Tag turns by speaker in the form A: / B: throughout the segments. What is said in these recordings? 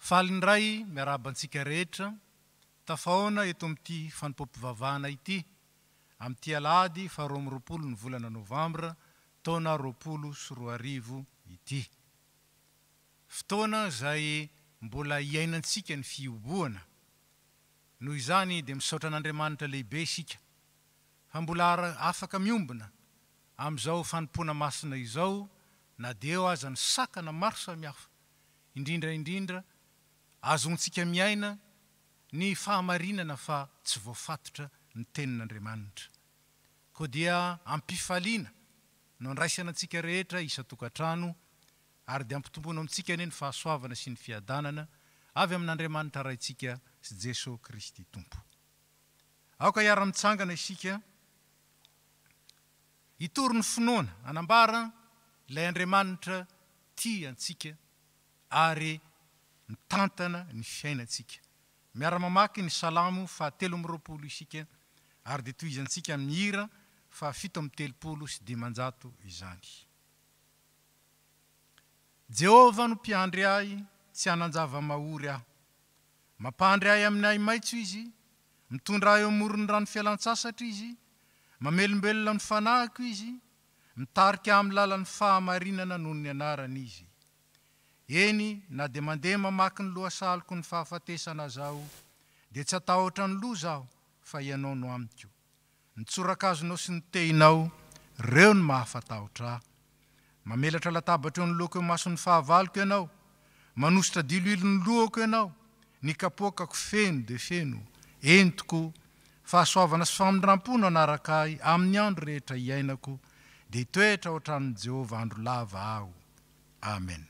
A: Falindray miarabantsika rehetra tafaona eto amin'ity fanompom-pivavahana ity amin'ity alahady fa 20 ny volana novambra taona 2021 ity. Fotoana izay mbola iainantsika ny fioboana. Noho izany dia misaotra an'Andriamanitra lehibe isika fa mbola afaka miombona amin'izao fanompoana masina izao na dia eo aza ny sakana maro samihafa indrindra azontsika miaina ny fahamarinana fa tsy voafatotra ny tenin'Andriamanitra. Koa dia ampifaliana no andraisana antsika rehetra isa-tokantrano ary dia ampitomboana amintsika ny fahasoavana sy ny fiadanana avy amin'Andriamanitra raintsika sy Jesosy Kristy Tompo. Aoka hiara-mitsangana isika hitory ny finoana anambara ilay Andriamanitra tia antsika ary mitantana ny fiainantsika. Miara-mamaky ny Salamo 320 isika ary dia tohizantsika amin'ny hira 730 izany. Jehova no mpiandry ahy, tsy hanan-java mahory aho. Mampandry ahy amin'ny ahy maitso izy, mitondra ahy eo amoron'ny rano fialan-tsasatra izy, mamelombelona ny fanahiko izy, mitarika amin'ny lalan'ny fahamarinana noho ny anarany izy. Eny, na dia mandeha mamaky ny lohasaliko ny fahafatesana zao, dia tsy atahotra ny loza aho, fa ianao no amiko. Ny tsorakazonao sy ny tehinao, reo ny mahafatahotra aho. Mamelatra latabatra eo ny loko eo mason'ny fahavaloko ianao, manositra diloilo ny lohako ianao, ny kapokako feno dia feno, entiko, fahasoavana sy famindram-pona anaraka ahy amin'ny andro rehetra iainako, dia hitoetra ohatran'ny Jehova andro lava aho. Amen.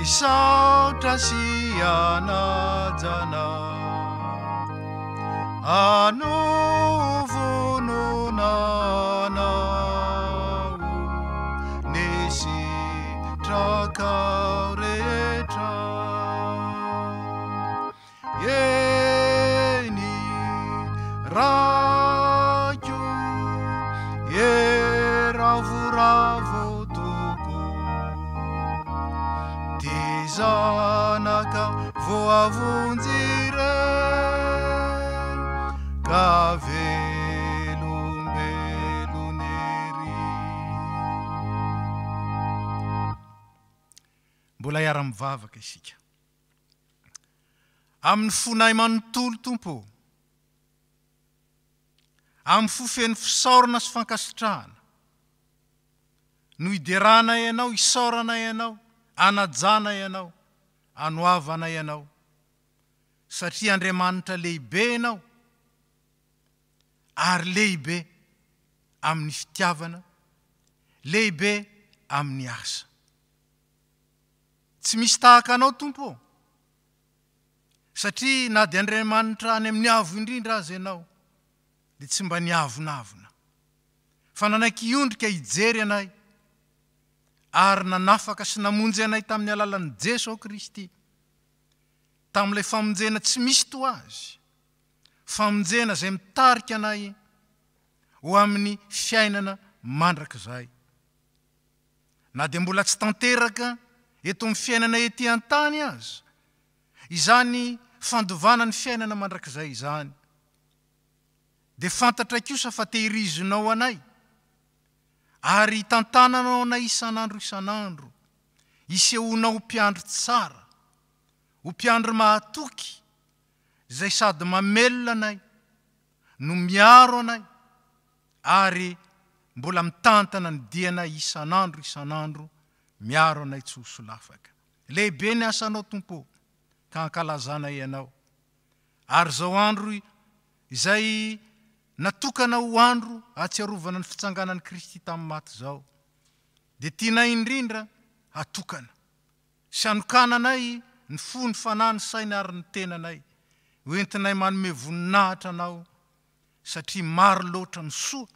B: Shout
A: rehetra sy anajana anovononanao nesitrakao rehetra eny rako ravoravo toko de zanaka voavonjire ka velombelon'ery. Mbola iara-mivavaka isika amin'ny fonay manontolo tompo, amin'ny fofeny fisaorana sy fankasitrahana no iderana ianao, isaorana ianao, anajana ianao, anoavana ianao, satria Andriamanitra lehibe ianao ary lehibe amin'ny fitiavana, lehibe amin'ny asa. Tsy misy tahaka anao tompo, satria na dia Andriamanitra any amin'ny avo indrindra azy ianao dia tsy mba niavonavona, fa nanaiky iondrika hijery anay ary nanafaka sy namonjy anay tamin'ny alalan'i Jesosy Kristy, tamin'ilay famonjena tsy misy to azy, famonjena izay mitarika anay ho amin'ny fiainana mandrakizay. Na dia mbola tsy tanteraka eto amin'ny fiainana ety an-tany aza izany fandovana ny fiainana mandrakizay izany, dia fantatra kosa fa tehirizinao anay ary tantananao anay isan'andro, isehonao ho mpiandro tsara, ho mpiandro mahatoky, izay sady mamelona anay no miaro anay ary mbola mitantana ny dianay isan'andro, miaro anay tsy ho solafaka. Lehibe ny asanao tompo, ka ankalazana ianao. Ary zao andro izay natokana ho andro atsiarovana ny fitsanganan'i Kristy tamin'ny maty zao, dia tianay indrindra hatokana sy hanokananay ny fo, ny fanahy, ny saina ary ny tenanay, hoentinay manome voninahitra anao, satria maro loatra ny soa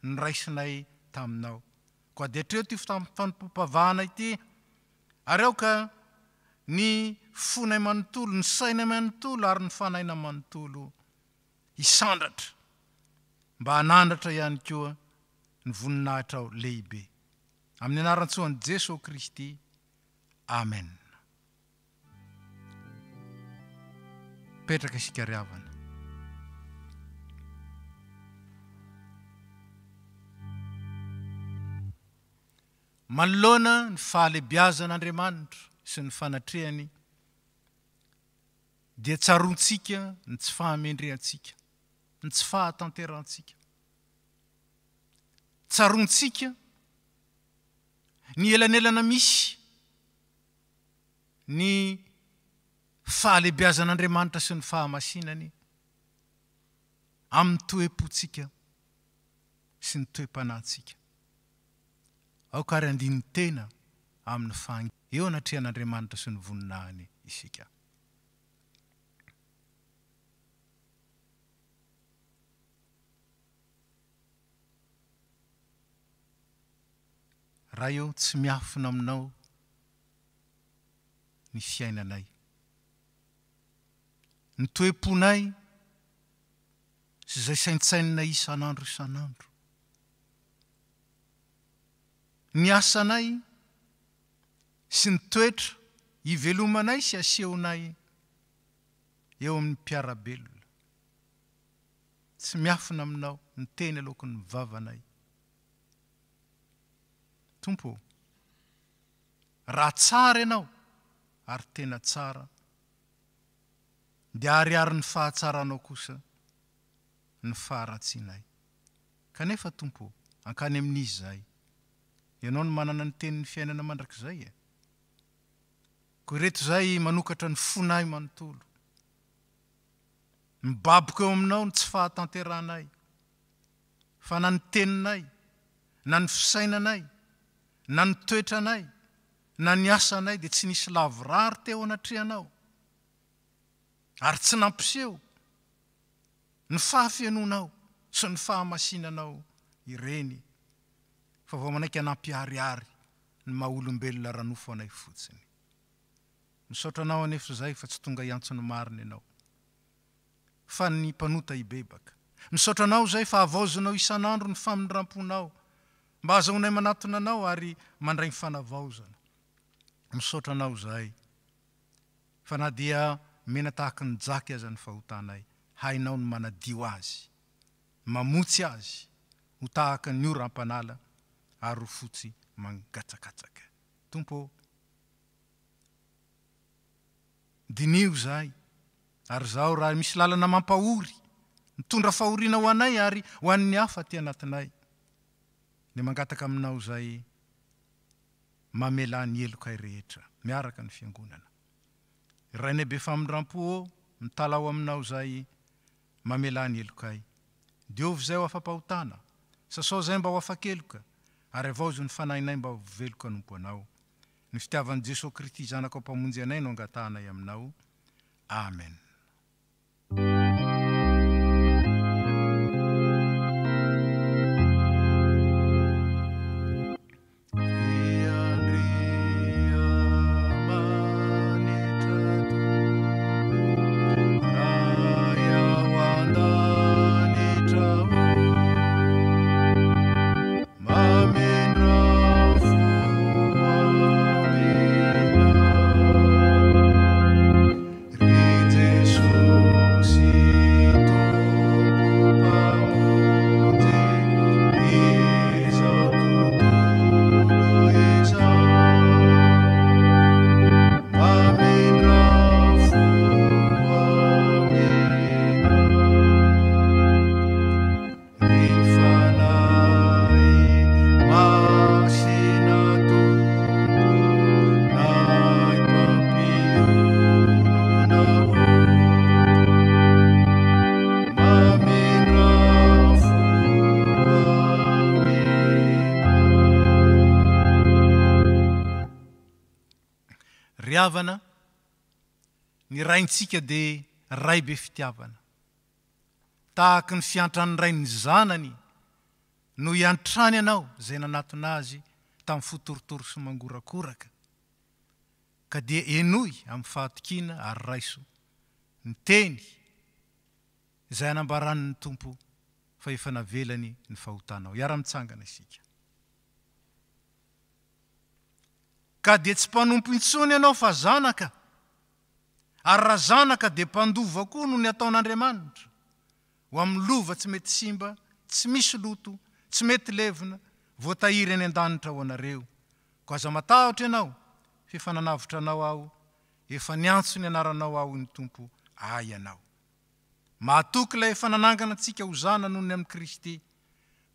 A: ny raisinay taminao. Koa dia hatreo ty fampavahana ity, ary ao ka ny fonay manontolo, ny sainay manontolo ary ny fanahinay manontolo hisandratra, mba hanandratra ihany koa ny voninahitra ao lehibe. Amin'ny anaran-tsoan'i Jesosy Kristy. Amen. Petraka isika ry havana. Manoloana ny fahalebiazan'Andriamanitra sy ny fanatrehany dia tsarontsika ny tsy fahamendrehantsika, ny tsy fahatanterantsika. Tsarontsika ny elanelana misy ny fahalebiazan'Andriamanitra sy ny fahamasinany amin'ny toe-pontsika sy ny toe-panahintsika. Aoka ary andiny tena amin'ny fangy eo anatrehan'Andriamanitra sy ny voninahiny isika. Raha eo tsy miafina aminao ny fiainanay, ny toe-ponay sy izay saintsainay isan'andro, ny asanay sy ny toetra hivelomanay sy asehonay eo amin'ny mpiarabelona. Tsy miafina aminao ny teny aloky ny vavanay. Tompo, raha tsara ianao ary tena tsara, dia ariary ny fahatsaranao kosa ny faharatsinay. Kanefa Tompo, ankany amin'izy zay, ianao no manana ny tenin'ny fiainana mandrakizay e. Koa reto zay manokatra ny fonay manontolo, mibaboka eo aminao ny tsy fahatanteranay, fa na ny teninay, na ny fisainanay, na ny toetranay, na ny asanay dia tsy nisy lavorary teo anatrehanao ary tsy nampiseho ny fahafianonao sy ny fahamasinanao ireny fa vao manaiky anampihariary ny maha-olombelona ranofo anay fotsiny. Misaotra anao anefa zay fa tsy tonga iantsony marina ianao fa ny mpanota ibebaka. Misaotra anao zay fa avaozanao isanandro ny famindramponao mba azaonay manatona anao ary mandray ny fanavaozana. Misaotra anao zay fa na dia mena tahaka ny jaky aza ny fahotanay, hainao ny manadio azy, mamotsy azy ho tahaka ny oram-panala ary ho fotsy mangatsakatsaka. Tompo, dinio zay ary zao raha misy lalana mampahory mitondra fahoriana ho anay ary ho an'ny hafa ty anatinay, dia mangataka aminao zay mamela ny elokay rehetra miaraka ny fiangonana. Rainay be famindrampo mitalao aminao zay mamela ny elokay. Diovy zay ho afa-pahotana, sasao zay mba ho afa-keloka ary avaozo ny fanahinay mba ho veloka nompo anao. Ny fitiavan'i Jesosy Kristy zanaka mpamonjy anay no angatanay aminao. Amen. Riavana, ny raintsika de ray be fitiavana. Tahaka ny fiantrany ray ny zanany no iantrany anao zay nanatona azy tamin'ny fotorotoro sy mangorakoraka. Ka dia enoy amin'ny fahatokina ary raiso ny teny izay anambarany ny tompo fa efa navelany ny fahotanao. Iara-mitsangana isika. Ka dia tsy mpanompo intsony ianao fa zanaka, ary raha zanaka dia mpandova koa no ny ataon'Andriamanitra, ho amin'ny lova tsy mety simba, tsy misy loto, tsy mety levina, voatahiry any an-danitra ho anareo. Ko aza matahotra ianao, fefa nanavitra anao aho, efa niantso ny anaranao aho ny tompo, ay ianao. Mahatoky ilay efa nanangana antsika ho zana noho ny amin'ny Kristy,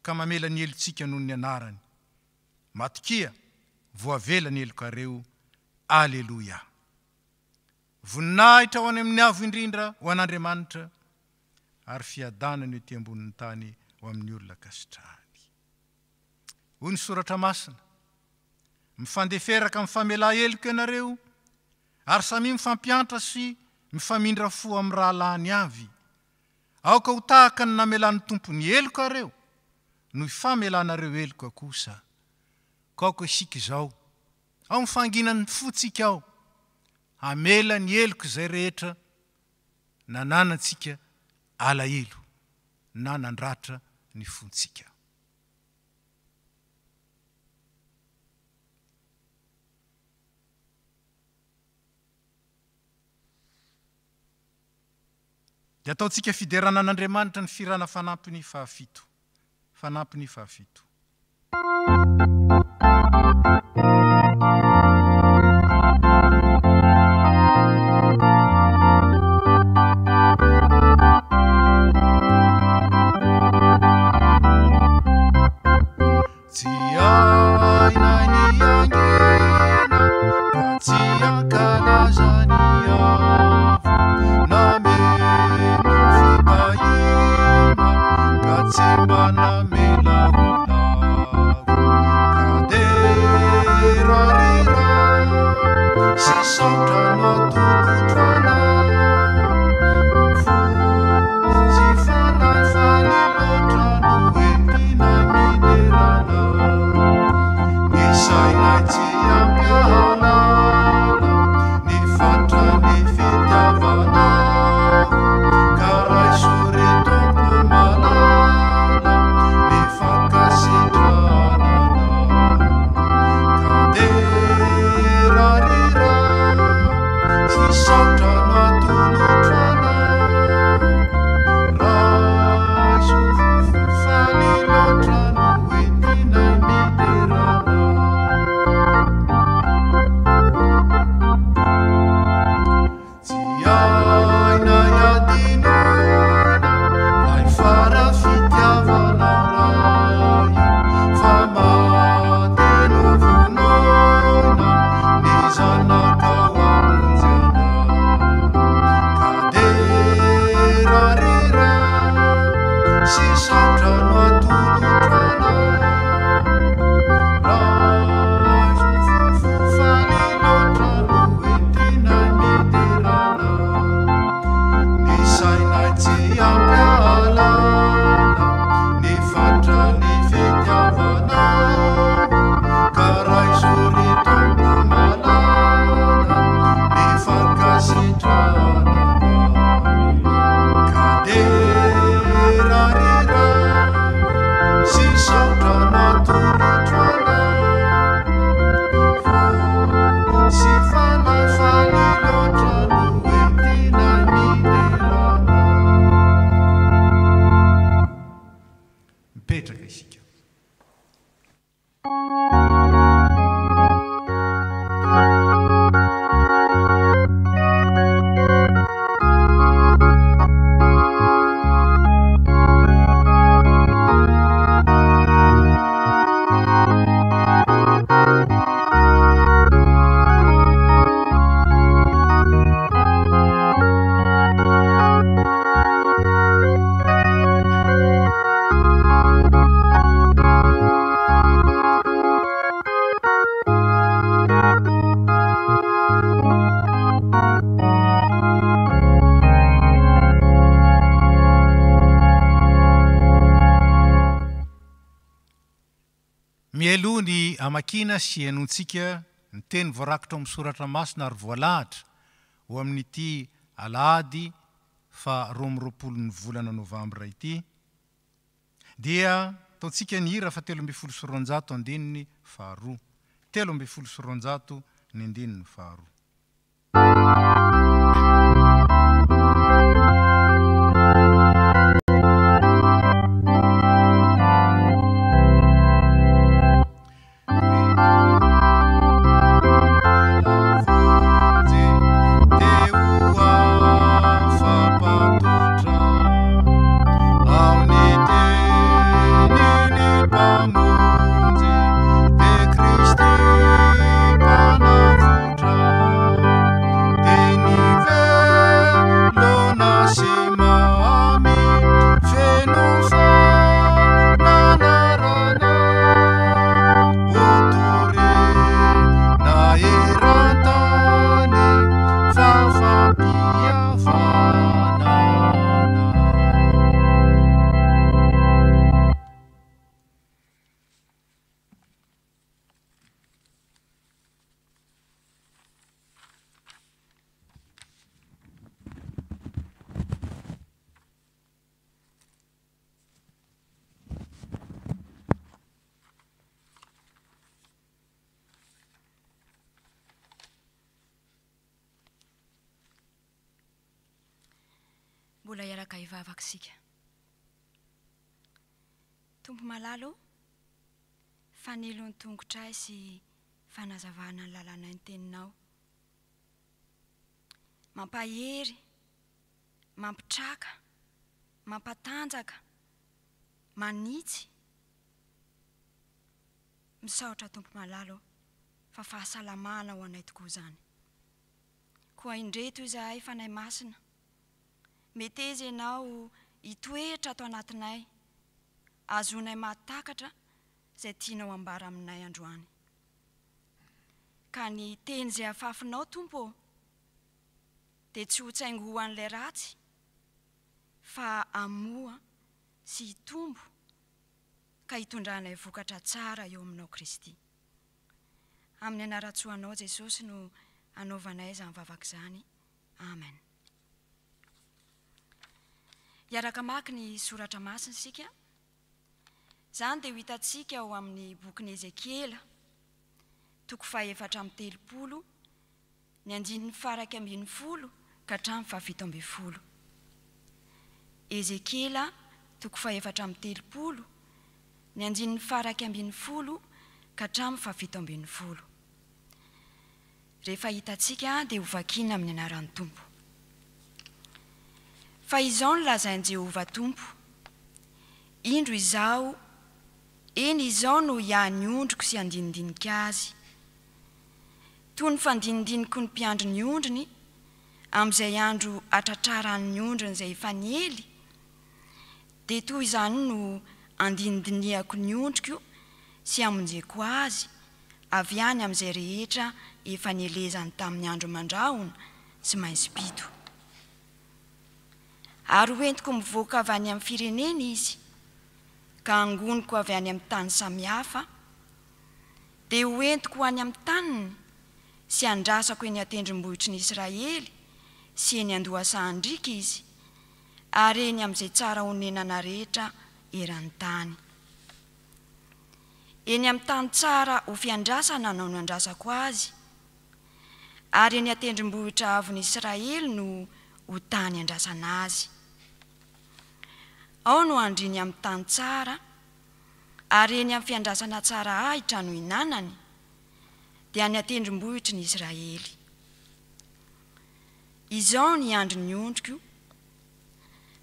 A: ka mamela ny elontsika noho ny anarany. Matokia, voavela ny elokareo. Aleluia. Voninahitra ho any amin'ny avo indrindra ho an'Andriamanitra, ary fiadana ny ety ambonin'ny tany ho amin'ny olona kasitrahany. Hoy ny soratra masina, mifandeferaka amin'ny famela eloka ianareo, ary samy mifampiantra sy mifamindra fo amin'ny rahalany avy. Aoka ho tahaka ny namelan'ny tompony eloka reo, no ifamelanareo eloka kosa. Kaoka isika izao, ao mifanginan'ny fotsika ao, hamela ny eloka izay rehetra, nananantsika alahelo, na nandratra ny fontsika. Dia ataontsika fiderana an'Andriamanitra ny firana fanampiny fahafito. Fanampiny fahafito. Simba na mela Mialoha ny amakina sy enontsika ny teny voarakitra amin'ny soratra masina ary voalahatra ho amin'ity alahady fa 12 volana novambra ity, dia taontsika ny hira fa 312 andininy faharoa. 312 ny andininy faharoa.
B: Mbola iaraka hivavaka sika. Tompo malalo, fanilo ny tongotra sy fanazavana ny lalana ny teninao. Mampahery, mampitraka, mampatanjaka, manitsy. Misaotra tompo malalo fa fahasalamana ho anay tokoa zany. Koa indreto izahay fanay masina. Meteza ianao hitoetra ato anatinay, azonay mahatakatra izay tianao ambara aminay androany. Ka ny teny izay afafinao tompo, dia tsy ho tsaingo ho an'ilay ratsy, fa amoa sy hitombo, ka hitondranay vokatra tsara eo aminao Kristy. Amin'ny anaratsoanao Jesosy no anaovanay izany vavaka izany. Amen. Iaraka maka ny soratra masina sika. Zany dia ho hitantsika ao amin'ny boky ny Ezekiela, toko 430, ny andininy faraka 10 ka hatramin'ny 17. Ezekiela, toko 430, ny andininy faraka 10 ka hatramin'ny 17. Rehefa hitantsika dia ho vakiana amin'ny anaran'ny Tompo. Fa izao no lazain'i Jehovah Tompo, indro izao, eny izao no ihany ondriko sy andinidinika azy. Toy ny fandinidiniko ny mpiandro ny ondriny, amin'izay andro atratrarany ondriny izay efa niely, dia toy izany no andinidiniako ny ondriko sy amonjeko azy, avy any amin'izay rehetra efa nielezany tamin'ny andro mandrahona sy mainsipito. Ary hoentiko mivoaka avy any amin'ny firenena izy, ka angoniko avy any amin'ny tany samihafa, dia hoentiko any amin'ny taniny sy andrasako eny atendrombohitry ny Israely sy eny andohasan-drika izy, ary eny amin'izay tsara honenana rehetra eran'ny tany. Eny amin'ny tany tsara ho fiandrasana no andrasako azy, ary eny atendrombohitra avy ny Israely no ho tany andrasana azy. Ao no andriny amin'ny tany tsara, ary eny amin'ny fiandrasana tsara ahitra no hinanany, dia any atendrombohitry ny Israely. Izao ny andro ny ondriko,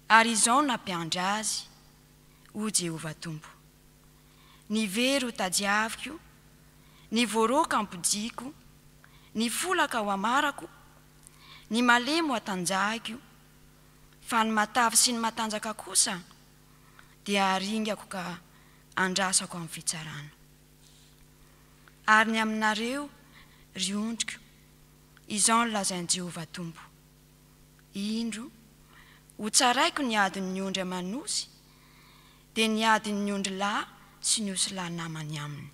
B: ary izao nampiandry azy, ho Jehovah Tompo. Ny very ho tadiaviko, ny voaroka ampodiako, ny folaka ho amarako, ny malemy ho atanjahiko, fa ny matavy sy ny matanjaka kosa, dia aringako ka andrasako amin'ny fitsarana. Ary ny aminareo, ry ondriko, izao ny lazain'i Jehovah Tompo. Indro, ho tsaraiko ny adin'ny ondry amanosy, dia ny adin'ny ondry lahy sy ny osy lahy namany aminy.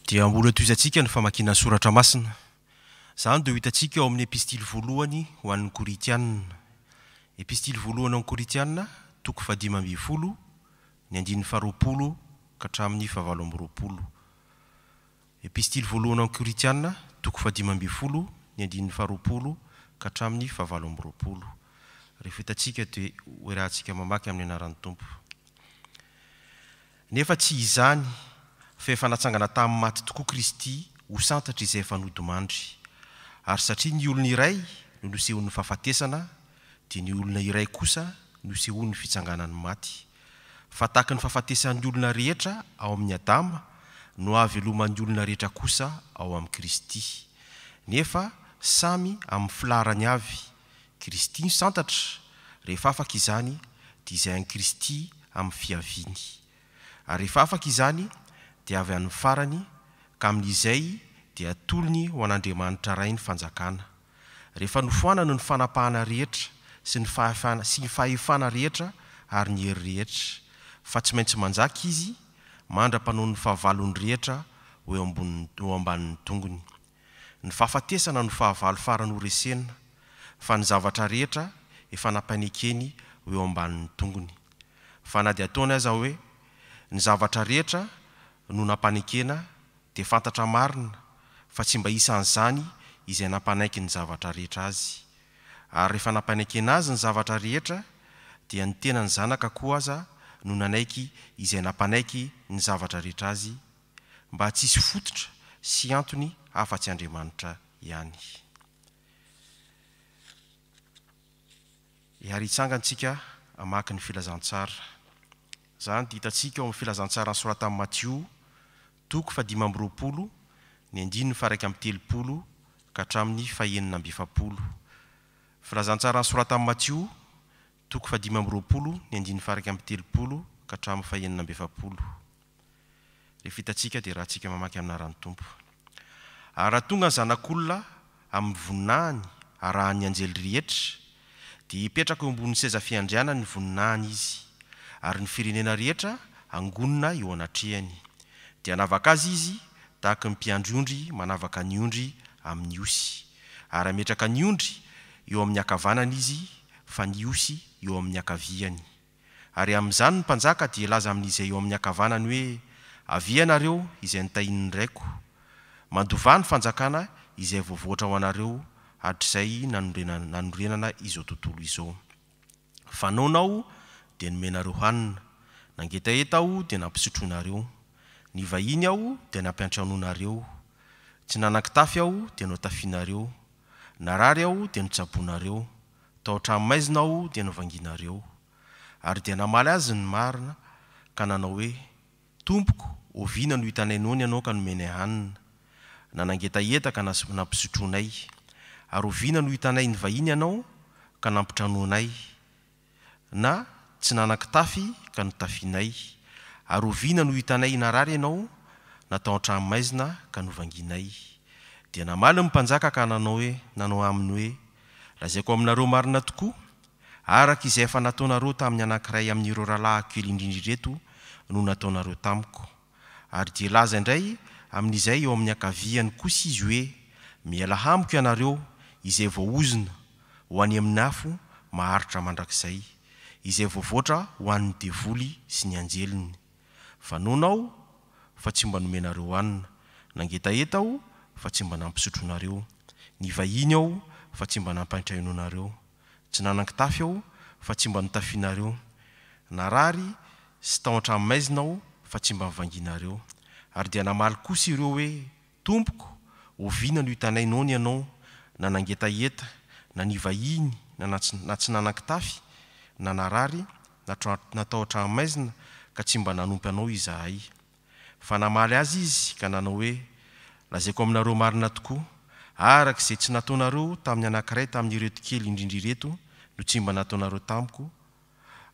C: Dia mbola toizantsika ny famakiana soratra masina. Zany dia ho hitantsika ao amin'ny epistily voalohany ho an'ny Koritianina. Epistily voalohany ao amin'ny Koritianina, toko 5:20, ny 9:20 ka hatramin'ny 7:20. Epistily voalohany ao amin'ny Koritianina, toko 5:20, ny 9:20 ka hatramin'ny 7:20. Rehefa hitantsika dia hoerahantsika mamaky amin'ny anaran'ny Tompo. Nefa tsy izany fa efa natsangana tamin'ny maty tokoa Kristy ho santatra izay efa nodimandry. Ary satria ny olona iray no nosehon'ny fahafatesana, dia ny olona iray kosa nosehon'ny fitsanganan'ny maty. Fa tahaka ny fahafatesan'ny olona rehetra ao amin'ny Adama, no haveloman'ny olona rehetra kosa ao amin'ny Kristy. Nefa samy amin'ny filarany avy. Kristy ny santatra, rehefa afaka izany, dia izay an'i Kristy amin'ny fiaviany. Ary rehefa afaka izany, dia avy amin'ny farany, ka amin'izay dia tolony ho an'Andriamanitra ray ny fanjakana. Rehefa nofoanana ny fanapahana rehetra sy ny fahefana rehetra ary ny hery rehetra, fa tsy maintsy manjaka izy, mandra-panoa ny fahavalony rehetra ho ambanin'ny tongony. Ny fahafatesana no fahavalo farany ho resena, fa ny zavatra rehetra efa nampainekeny ho ambanin'ny tongony. Fa na dia ataony aza hoe ny zavatra rehetra no nampanekena dia fantatra marina fa tsy mba isan'izany izay nampanaiky ny zavatra rehetra azy. Ary rehefa nampanekena azy ny zavatra rehetra, dia ny tenany zanaka koa aza no nanaiky izay nampanaiky ny zavatra rehetra azy, mba tsy hisy fototra sy antony afa-tsy Andriamanitra ihany. Ary hitsangantsika hamaky ny filazantsara. Zany dia hitantsika ao amin'ny filazantsara nosoratan'i Matthieu, toko 5:20, ny 9:30 ka hatramin'ny 9:20. Filazantsara nosoratan'i Matthieu, toko 5:20, ny 9:30 ka hatramin'ny 9:20. Rehefa hitantsika dia rahantsika mamaky amin'ny anaran'ny Tompo. Ary raha tonga ny zanak'olona amin'ny voninahiny arahan'ny anjely rehetra, dia hipetraka eo ambonin'ny seza fiandrianany ny voninahiny izy, ary ny firenena rehetra angonina eo anatrehany. Dia hanavaka azy izy tahaka ny mpiandry-ondry manavaka ny ondry amin'ny osy, ary ametraka ny ondry eo amin'ny ankavanany izy, fa ny osy eo amin'ny ankaviany. Ary amin'izany ny mpanjaka dia laza amin'izay eo amin'ny ankavanany hoe: avy ianareo izay nitahin'ny raiko, mandovà ny fanjakana izay voavoatra ho anareo hatr'izay nanorenana izao tontolo izao. Fanaonao dia nomenareo hanina, nangetaeta aho dia nampisotroanareo, ny vahiny aho dia nampiantraononareo, tsy nanan-kitafy aho dia notafianareo, narary aho dia notsaboanareo, tao an-tranomaizina aho dia novanginareo. Ary dia namaly azy ny marina ka nanao hoe: Tompoko, oviana no hitanay noany ianao ka nomenay hanina, nanangetaeta ka nampisotroanay, ary oviana no hitanay ny vahiny ianao ka nampitranoanay, na tsy nanan-kitafy ka notafianay, ary oviana no hitanay narary ianao, natao an-tranomaizina ka novanginay. Dia namaly ny mpanjaka ka nanao aminy hoe: lazaiko aminareo marina tokoa, araka izay efa nataonareo tamin'ny anankiray amin'ireo rahalahy kely indrindra ireto no nataonareo tamiko. Ary dia laza indray amin'izay eo amin'ny ankaviany kosa izy hoe: miala amiko ianareo izay voaozina ho any amin'ny afo maharitra mandrakizay, izay voavoatra ho an'ny devoly sy ny anjeliny. Fanaonao fa tsy mba nomenareo hanina, nangetaeta aho fa tsy mba nampisotronareo, ny vahiny aho fa tsy mba nampiantrainonareo, tsy nanan-kitafy aho fa tsy mba notafianareo, narary sy tao an-tranomaizina aho fa tsy mba nivanginareo. Ary dia namaly kosa ireo hoe: Tompoko, oviana no hitanay noany ianao, na nangetaeta, na ny vahiny, na tsy nanan-kitafy, na narary, na tao an-tranomaizina ka tsy mba nanompy anao izahay. Fa namaly azy izy ka nanao hoe: lazaiko aminareo marina tokoa, araka izay tsy nataonareo tamin'ny anankiray tamin'ireto kely indrindra ireto no tsy mba nataonareo tamiko.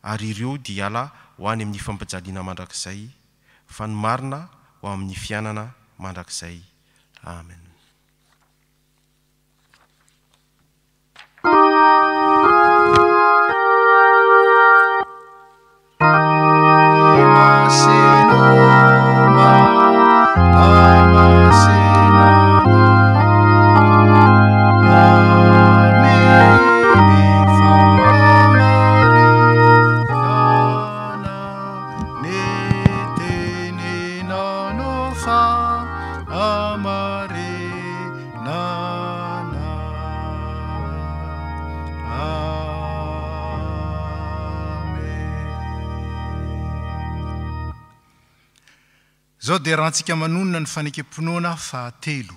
C: Ary ireo dia hiala ho any amin'ny fampijaliana mandrakizay, fa ny marina ho amin'ny fiainana mandrakizay. Amen.
A: Masino ma Zao dia rahantsika manonona ny fanekem-pinoana fahatelo.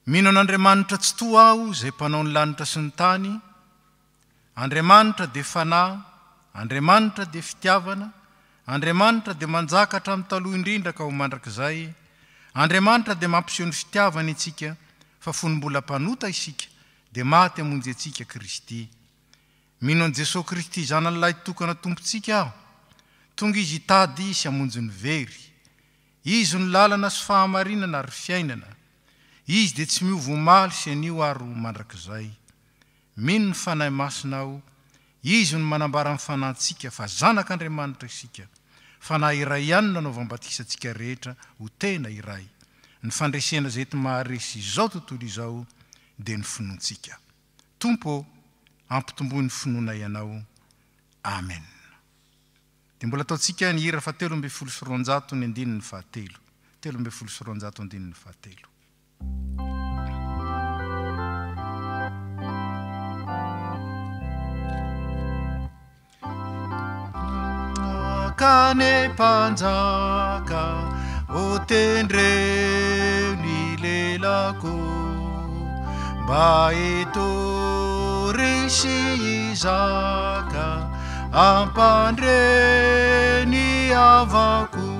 A: Mino an'Andriamanitra tsy toa aho izay mpanao ny lanitra sy ny tany. Andriamanitra dia fanahy, Andriamanitra dia fitiavana, Andriamanitra dia manjaka hatramin'ny taloha indrindra ka ho mandrakizay. Andriamanitra dia mampiseho ny fitiavana itsika, fa fony mbola mpanota isika dia maty hamonjy antsika Kristy. Mino an' Jesosy Kristy zanan'ilay tokana tompontsika aho, tonga izy hitady sy hamonjy ny very. Izy ny lalana sy fahamarinana ary fiainana. Izy dia tsy miova omaly sy anio ary mandrakizay. Mino ny fanahy masina aho, izy ny manambara ny fanahintsika fa zanak'Andriamanitra isika. Fanahy iray ihany nanaovam-batisantsika rehetra ho tena iray. Ny fandresena izay ety maharesy izao tontolo izao dia ny finoantsika. Tompo, ampitomboy ny finoana ianao. Amen. Dia mbola ataontsika ny hira fa 320 ny andinin'ny fahatelo. 320 andinin'ny fahatelo. Kane panjaka o tendreo ny lelako mba eto risy izaka ampandre ny avako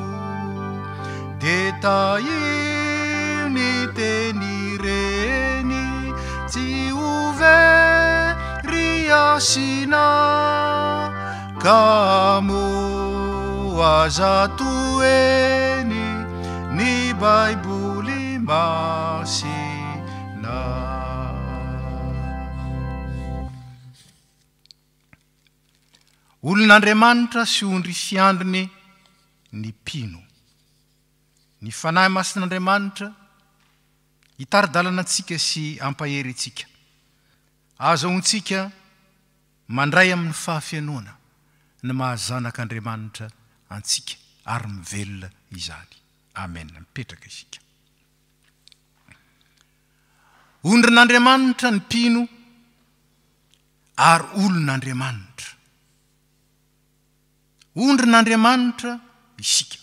A: de taio ny teny reny tsy overy asina kamo aza toeny ny Baiboly masina. Olon'Andriamanitra sy ondry fiandriny ny mpino. Ny fanahy masin'Andriamanitra hitaridalana antsika sy ampahery antsika. Azahoantsika mandray amin'ny fahafianoana ny mahazanak'Andriamanitra antsika ary mivelona izany. Amen. Mipetraka isika. Ondrin'Andriamanitra ny mpino ary olon'Andriamanitra. Ondrin'Andriamanitra isika.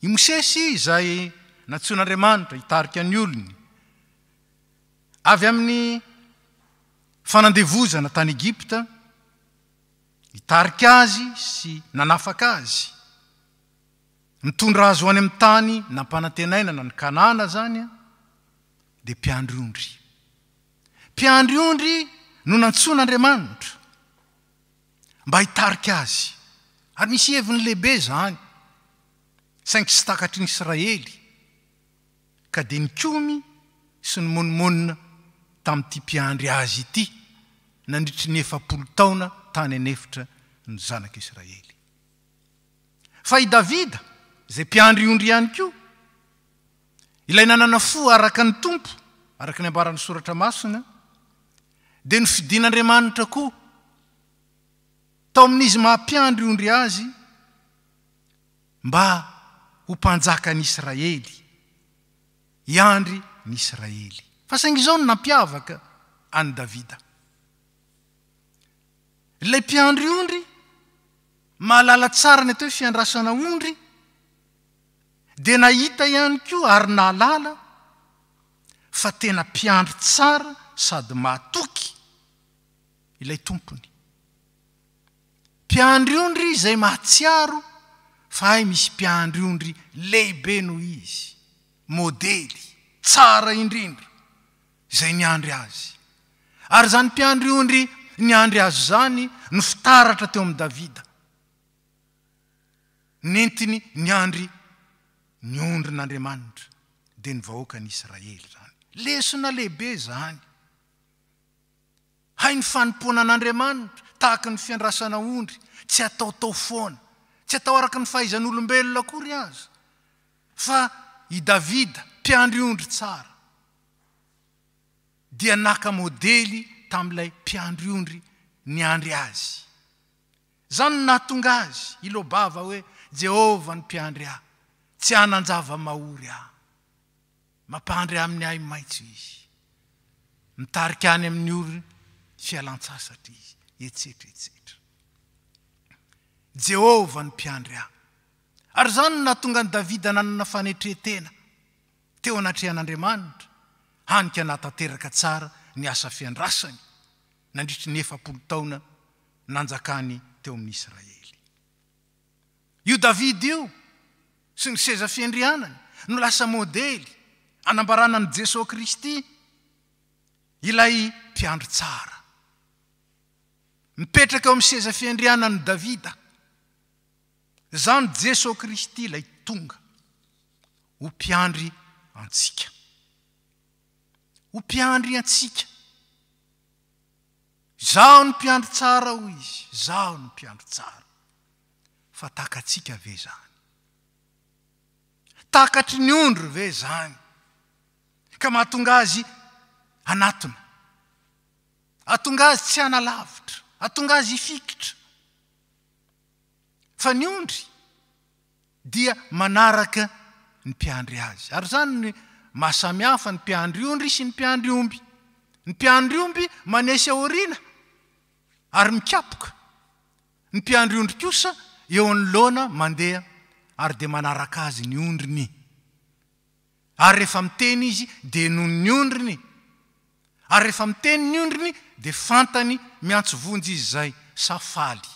A: I Mosesy izay natsoin'Andriamanitra hitarika ny olony avy amin'ny fanandevozana tany Egipta, hitarika azy sy nanafaka azy. Mitondra azy ho any amin'ny tany nampanantenainana ny Kanana zany dia mpiandry ondry. Mpiandry ondry no nantsoin'Andriamanitra mba hitarika azy. Ary misy heviny lehibe zany. Saingy tsy takatry ny Israely ka dia nikomy sy ny monimonina tamin'ity mpiandry azy ity nandritry ny 700 taona tany anefitra ny zanak'Israely. Fa i Davida izay mpiandry ondry ihany koa, ilay nanana fo araka ny tompo, araka ny ambaran'ny soratra masina, dia nofidian'Andriamanitra koa tao amin'izy mahampiandry ondry azy mba ho mpanjaka ny Israely, hiandry ny Israely. Fa saingy izao no nampiavaka any Davida. Ilay mpiandry ondry mahalala tsara ny atao hoe fiandrasana ondry dia nahita ihany koa ary nahalala fa tena mpiandry tsara sady mahatoky ilay tompony. Mpiandry ondry izay mahatsiaro fa hay misy mpiandry ondry lehibe noho izy, modely tsara indrindra izay niandry azy. Ary zany mpiandry ondry niandry azy zany no fitaratra teo amin'ny Davida. Nentiny niandry ny ondrin'Andriamanitra dia ny vahoaka ny Israely zany. Lesona lehibe zany. Hay ny fanompoana an'Andriamanitra tahaka ny fiandrasana ondry, tsy ataotao foana, tsy atao araka ny fahaizan'olombelona akory aza. Fa i Davida, mpiandry ondry tsara, dia naka modely tamin'ilay mpiandry ondry niandry azy. Zany nahatonga azy ilobava hoe Jehova ny mpiandry ahy, tsy hanan-java mahory ahy. Mampandry amin'ny ahy maitso izy. Mitarika any amin'ny oro fialan-tsasatra izy, etsetra. Jehova ny mpiandry ahy. Ary zany nahatonga ny Davida nanana fanetretena teo anatrehan'Andriamanitra, hanika natateraka tsara ny asa fiandrasany nandritry ny 70 taona nanjakany teo amin'ny Israely. Io Davida io sy ny seza fiandrianany no lasa modely anambarana ny Jesosy Kristy, ilay mpiandry tsara. Mipetraka eo amin'ny seza fiandrianany Davida, zany Jesosy Kristy ilay tonga ho mpiandry antsika. Ho mpiandry antsika. Zaho ny mpiandry tsara ho izy, zaho ny mpiandry tsara. Fa takatsika ve zany? Takatry ny ondry ve zany? Ka mahatonga azy anatona. Atonga azy tsy analavitra, atonga azy ifikitra. Fa ny ondry dia manaraka ny mpiandry azy. Ary zany ny mahasamihafa ny mpiandry ondry sy ny mpiandry omby. Ny mpiandry omby manesy aoriana ary mikapoka. Ny mpiandry ondry kosa eo anoloana mandeha ary de manaraka azy ny ondriny. Ary rehefa miteny izy de noho ny ondriny. Ary rehefa miteny ny ondriny de fantany miantso vonjy izy zay sa faly.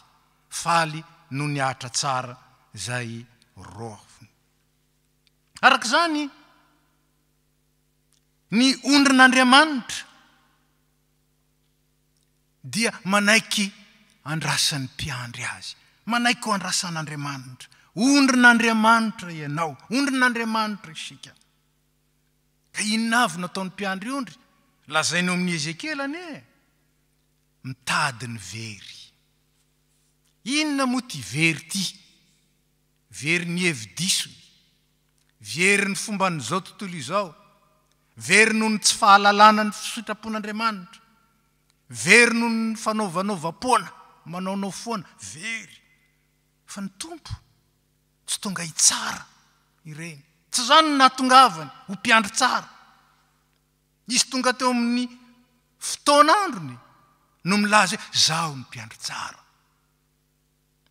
A: Faly no ny ahatra tsara zay rohony. Araka zany ny ondrin'Andriamanitra dia manaiky andrasan'ny mpiandry azy. Manaiky ho andrasan'Andriamanitra. Ondrin'Andriamanitra ianao, ondrin'Andriamanitra isika. Ka inona avy nataon'ny mpiandry ondry? Lazainy amin'ny Ezekielany mitady ny very. Inona moa ty very ty? Very ny hevi-disony, very ny fomba n'izao tontolo izao, very noho ny tsy fahalalana ny fisotrapon'Andriamanitra, very noho ny fanaovanaovam-poana, manaonao foana, very. Fa ny tompo tsy tonga hitsara ireny. Tsy zany ny nahatongavany ho mpiandry tsara. Izy tonga teo amin'ny fotoan'androny no milaza hoe zaho ny mpiandry tsara.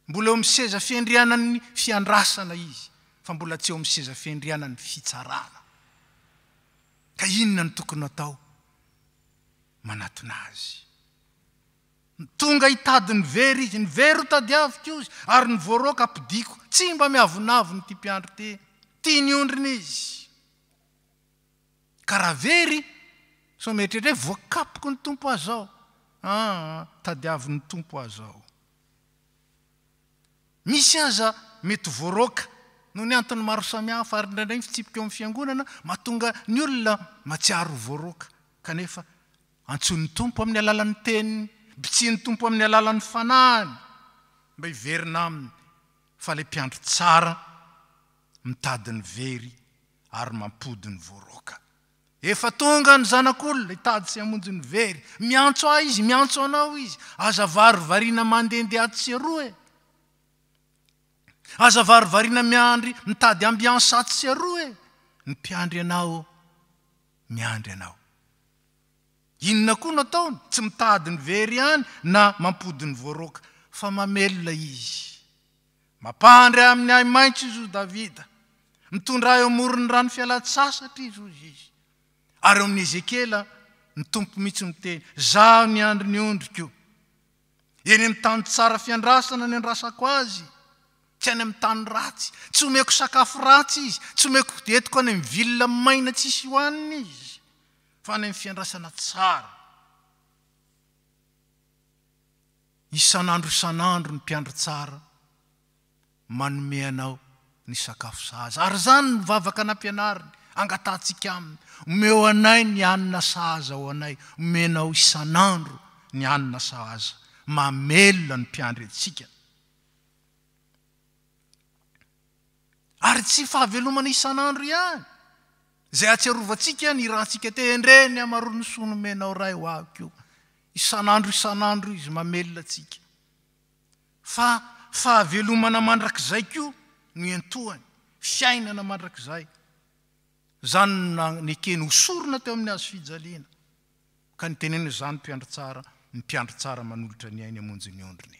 A: Mbola eo amin'ny seza fiandrianan'ny fiandrasana izy, fa mbola tsy eo amin'ny seza fiandrianan'ny fitsarana. Ka inona ny tokony atao? Manatona azy. Tonga hitady ny very izy, ny very ho tadiaviko izy, ary ny voaroka ampidiko, tsy mba miavonavony ty mpiandry te, ty ny ondriny izy. Ka raha very, so metrehatra hoe voakapoko ny tompo azao. Tadiavin'ny tompo azao. Misy aza mety voaroka noho ny antony maro samihafa, ary indraindray fitsipika eo amin'ny fiangonana mahatonga ny olona matsiaro voaroka. Kanefa antson'ny tompo amin'ny alalan'ny teniny, bitsian'ny tompo amin'ny alalan'ny fanahiny, mba hiverina aminy. Fa le mpiandry tsara mitady ny very ary mampody ny voaroka. Efa tonga ny zanak'olona hitady sy hamonjy ny very, miantso ahy izy, miantso anao izy. Aza varivarina mandehandeha atseroe. Aza varivarina miandry mitady ambiansa atseroe. Ny mpiandry anao, miandry anao. Inona koa nataony? Tsy mitady ny very ihany na mampody ny voaroka, fa mamelona izy. Mampandry amin'ny ay maitso izy Davida. Mitondra eo amoron'ny rano fialan-tsasatra izy. Ary eo amin'ny Ezekiela, ny tompo mihitsy miteny, zaho niandry ny ondriko. Eny amin'ny tany tsara fiandrasana ny andrasako azy. Tsy any amin'ny tany ratsy. Tsy omeko sakafo ratsy izy. Tsy omeko entiko any amin'ny vilona maina tsisy hoaniny izy. Fa any amin'ny fiandrasana tsara. Isan'andro ny mpiandry tsara manome anao ny sakafo sahaza. Ary zany ny vavaka nampianariny, angatantsika aminy. Omeo anay ny hanina sahaza ho anay. Omenao isan'andro ny hanina sahaza. Mamelona ny mpiandry antsika. Ary tsy fahavelomana isan'andro ihany. Zay atsiarovantsika ny rahantsika te endreny amarony sono menao ray ho avy. Isan'andro izy mamelona atsika. Fa fahavelomana mandrakizay koa no entohany. Fiainana mandrakizay. Zany nekeny hosorona teo amin'ny azo fijaliana. Ka ny teneny zany ny mpiandry tsara manolotra ny ainy hamonjy ny ondriny.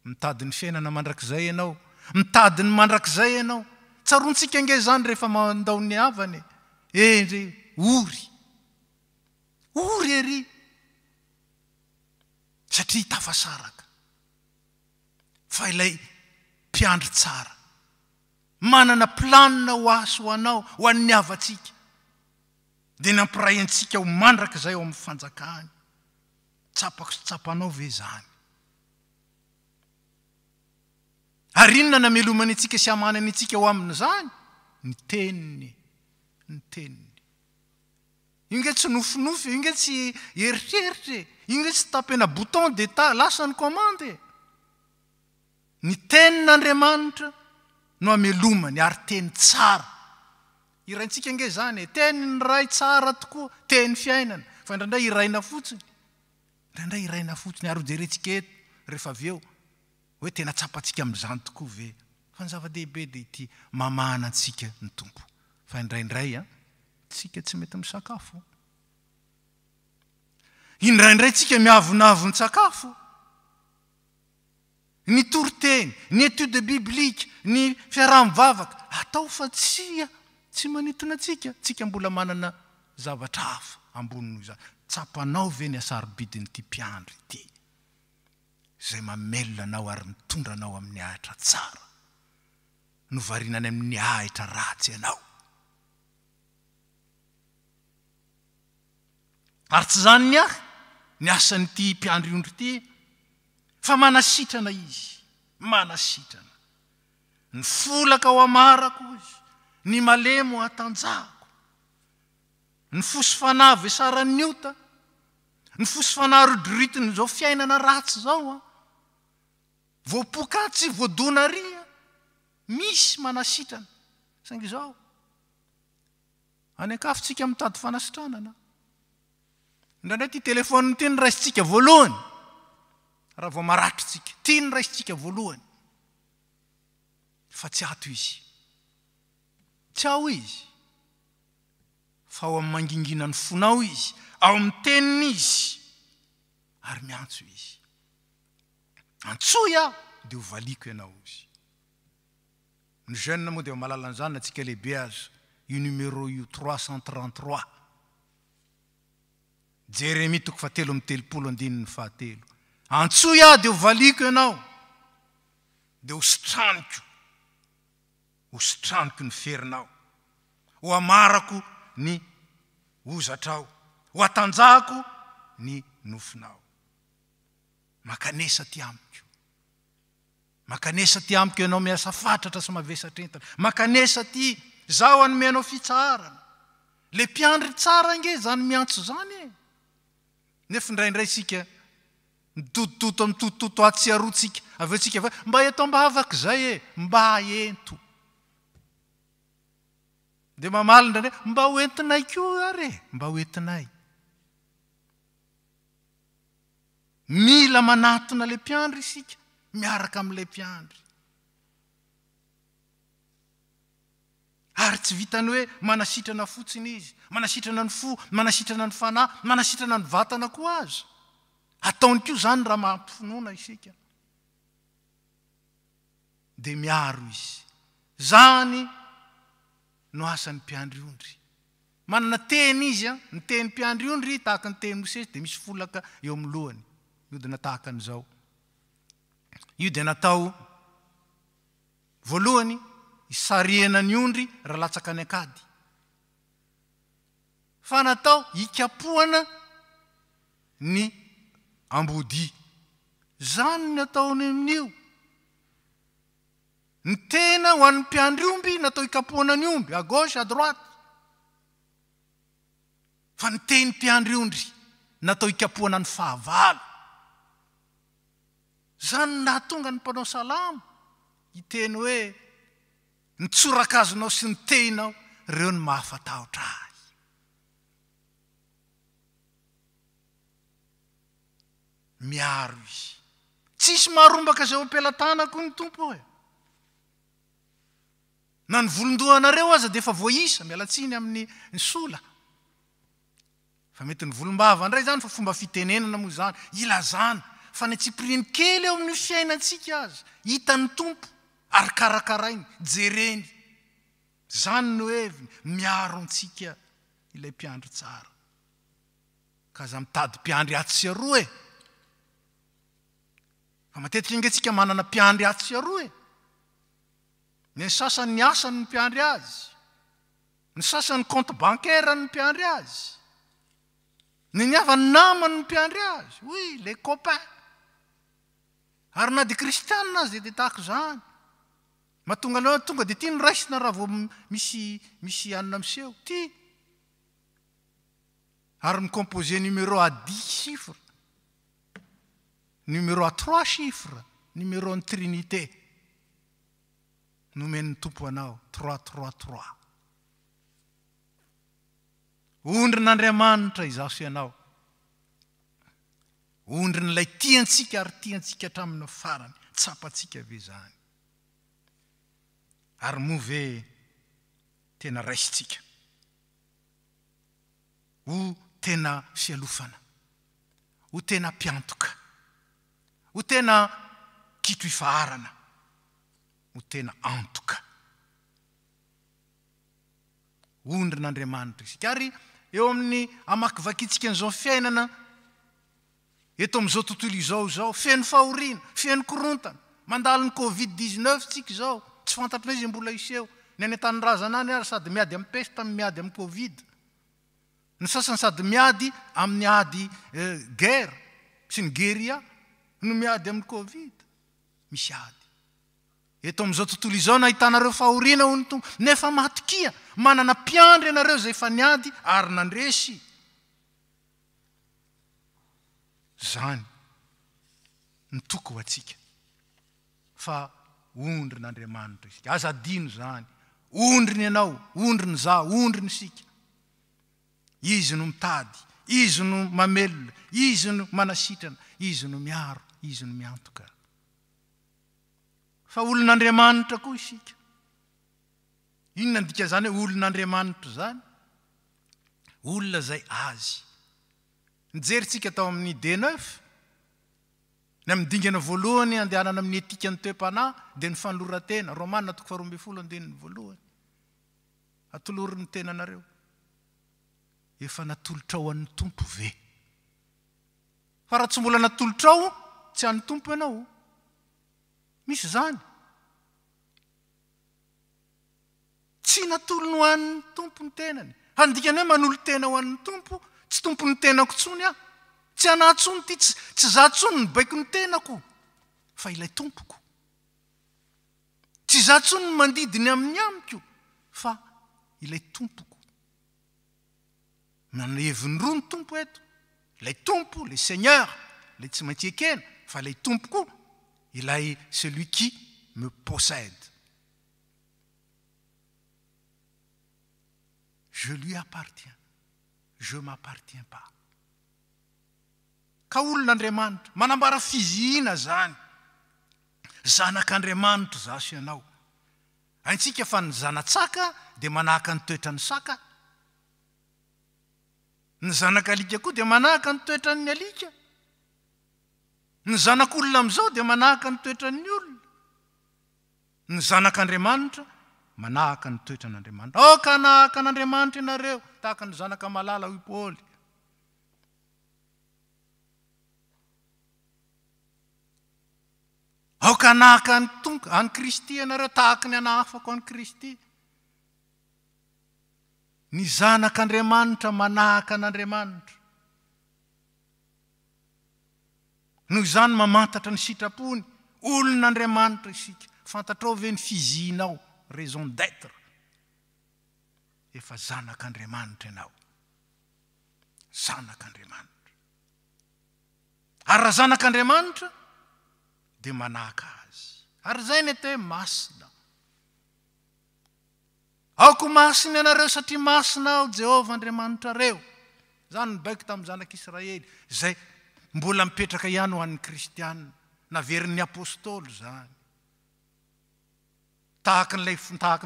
A: Mitady ny fiainana mandrakizay ianao, mitady ny mandrakizay ianao. Tsarontsika nge zany rehefa mandao ny havany. Endre ory ery. Satria tafasaraka. Fa ilay mpiandry tsara manana planina ho aso ho anao, ho an'ny havatsika. Dia nampiray antsika ho mandrakizay ao amin'ny fanjakany. Tsapako sy tsapanao ve zany? Ary inona namelomany antsika sy hamanany antsika ho aminy zany? Ny teniny. Inge tsy nofinofy, inge tsy eritreritra, inge tsy tapena bouton d'état lasa ny commande. Ny tenin'Andriamanitra no amelomany ary teny tsara. Iraintsika nge zany, teny ny ray tsara tokoa, teny fiainana. Fa indraindray iraina fotsiny. Ary jerentsika eto rehefa avy eo hoe tena tsapantsika amin'izany tokoa ve? Fa ny zava-dehibe dia ity mamana antsika ny tompo. Fa indraindray tsika tsy mety misakafo. Indraindray tsika miavonavo ny sakafo. Ny toriteny, ny étude biblique, ny fiaraha-mivavaka atao fa tsy manintona tsika mbola manana zavatra hafa amboniny izany. Tsapanao ve ny asarobidin'ity mpiandry ity, izay mamelona anao ary mitondra anao amin'ny ahitra tsara, novarinany amin'ny ahitra ratsy ianao. Ary tsy zany ny asan'ity mpiandry ondry ity, fa manasitrana izy, manasitrana. Ny folaka ao amarako izy, ny malemo atanjako, ny fosy fanahy vesaran'ny ota, ny fosy fanahy rodritiny zao fiainana ratsy zao, voapokatsy, voadonaria, misy manasitrana. Saingy zao, any ankafotsika mitady fanasitranana. Indraindray ty telefôny ty ny raisitsika voalohany, raha vao maratritsika, ty ny raisitsika voalohany. Fa tsy ato izy. Tsy ao izy. Fa ao amin'ny mangingina ny fonao izy, ao amin'ny teniny izy, ary miantso izy. Antsoa dia ho valiko ianao izy. Ny jeune moa dia mahalala an'izany antsika lehibe azy, io numéro io 333. Jérémie 7:7. Antsoa dia ho valiko ianao, dia ho sitraniko ny ferinao, ho amarako ny ozatrao, ho atanjahako ny nofinao. Makanesa ty amiko ianao miasa fatratra sy mavesatra entana. Makanesa ty zaho anomenao fitsarana. Le mpiandry tsara nge zany miantso zany. Nefa indraindray sika mitotototo atsiarotsika, aveo tsika va mba eto mba havaka zay mba ento. Dia mamaly indraindray mba ho entinay koa are, mba ho entinay. Mila manatona le mpiandry isika, miaraka amin'le mpiandry. Ary tsy vitany hoe manasitrana fotsiny izy, manasitrana ny fo, manasitrana ny fanahy, manasitrana ny vatana koa azy. Ataony koa zany raha mampifinoana isika. Dia miaro izy. Zany no asan'ny mpiandry ondry. Manana teny izy, ny teny mpiandry ondry tahaka ny teny Mosesy, dia misy folaka eo amin'ny lohany. Io dia natahaka an'izao. Io dia natao voalohany isariana ny ondry raha latsaka ny akady. Fa natao hikapohana ny ambody. Zany nataony amin'io. Ny tena ho an'ny mpiandry omby natao hikapohana ny omby, à gauche, à droite. Fa ny teny mpiandry ondry natao hikapohana ny fahavalo. Zany nahatonga ny mpanao salamo hiteny hoe ny tsorakazonao sy ny tenao reo ny mahafatahotra azy. Miaro izy. Tsisy maharombaka zay ampelantanako ny tompo hoe. Na ny volondohanareo aza dia efa voaisa mialatsiny amin'ny sola. Fa mety ny volombava indray zany fa fomba fitenenana moa zany, ilazana. Fa ny tsipiriny kely eo amin'ny fiainantsika azy, hitan'ny tompo, ary karakarainy jereny zany no heviny miaro antsika ilay mpiandry tsara ka za mitady mpiandry atsy aroa fa matetika ingatsika manana mpiandry atsy aroa ny sasany ny asany ny mpiandry azy ny sasany compte bancaire ny mpiandry azy ny avany namany ny mpiandry azy oui les copains ary na de kristianina azy de tahako zany mahatonga anao tonga de tia ny raisina raha vao misy anina miseho ty ary ny composé numéro à 10 chiffres numéro à 3 chiffres numéro ny trinité nomen'ny tompo anao 333 ondrin'Andriamanitra izaso ianao ondrin'ilay tiantsika ary tiantsika hatramin'ny farany tsapantsika ve zany ary move tena raisitsika ho tena fialofana ho tena mpiantoka ho tena kitro ifaharana ho tena antoka ondrin'Andriamanitra isika ary eo amin'ny amakivakintsika an'izao fiainana eto amin'izao tontolo izao feno fahoriana feno korontana mandalo ny Covid-19 tsika izao tsy fantatro izy mbola iseho ny any an-tanirazana any ary sady miady amin'ny peste miady amin'ny Covid ny sasany sady miady amin'ny ady guerre sy ny guéria no miady amin'ny Covid misy ady eto amin'izao tontolo izao nahitanareo fahoriana ho ny tompo nefa matokia manana mpiandry ianareo zay efa niady ary nandresy zany ny toko ho atsika fa ondrin'Andriamanitra isika aza adino zany ondriny ianao ondriny za ondriny isika izy no mitady izy no mamelona izy no manasitrana izy no miaro izy no miantoka fa olon'Andriamanitra koa isika inona ndika zany hoe olon'Andriamanitra zany olona zay azy nijeritsika tao amin'ny D9 ny amin'ny dingana voalohany andehanana amin'ny etika ny toe-panahy dia ny fanoloran-tena Romanina 12 andininy voalohany atolory ny tenanareo efa natolotra ho an'ny tompo ve fa raha tsy mbola natolotra ho tsy an'ny tompo ianao misy zany tsy natolony ho an'ny tompo ny tenany handikany hoe manolo tena ho an'ny tompo tsy tompo ny tenako tsony aho tsy anahtsony ty tsy za tsony ny baiko ny tenako fa ilay tompoko tsy za tsony ny mandidiny amin'ny amiko fa ilay tompoko naneviny roa ny tompo eto ilay tompo le seigneur le tsy maintsy ekena fa ilay tompoko ilay celui qui me possède je lui appartiens je m'appartiens pas ka olon'Andriamanitra manambara fizihina zany zanak'Andriamanitra zaso ianao aintsika fa ny zanatsaka dia manahaka ny toetra ny saka ny zanak'alika koa dia manahaka ny toetra ny alika ny zanak'olona amin'izao dia manahaka ny toetra ny olona ny zanak'Andriamanitra manahaka ny toetra n'Andriamanitra ka nahaka n'Andriamanitra ianareo tahaka ny zanaka malala hoy Paoly ka nahaka any Kristy ianareo tahaka ny anahafako any Kristy ny zanak'Andriamanitra manahaka an'Andriamanitra noho izany mamantatra ny sitrapony olon'Andriamanitra isika fantatrao ve ny fizihinao raison d'être efa zanak'Andriamanitra ianao zanak'Andriamanitra ary raha zanak'Andriamanitra dia manahaka azy ary zay ny atao hoe masina aoko masina ianareo satria masina ao Jehovah Andriamanitra reo zany ny baiko tamin'ny zanak'Israely zay mbola mipetraka ihany ho an'ny kristianina naverin'ny apôstôly zany tahaka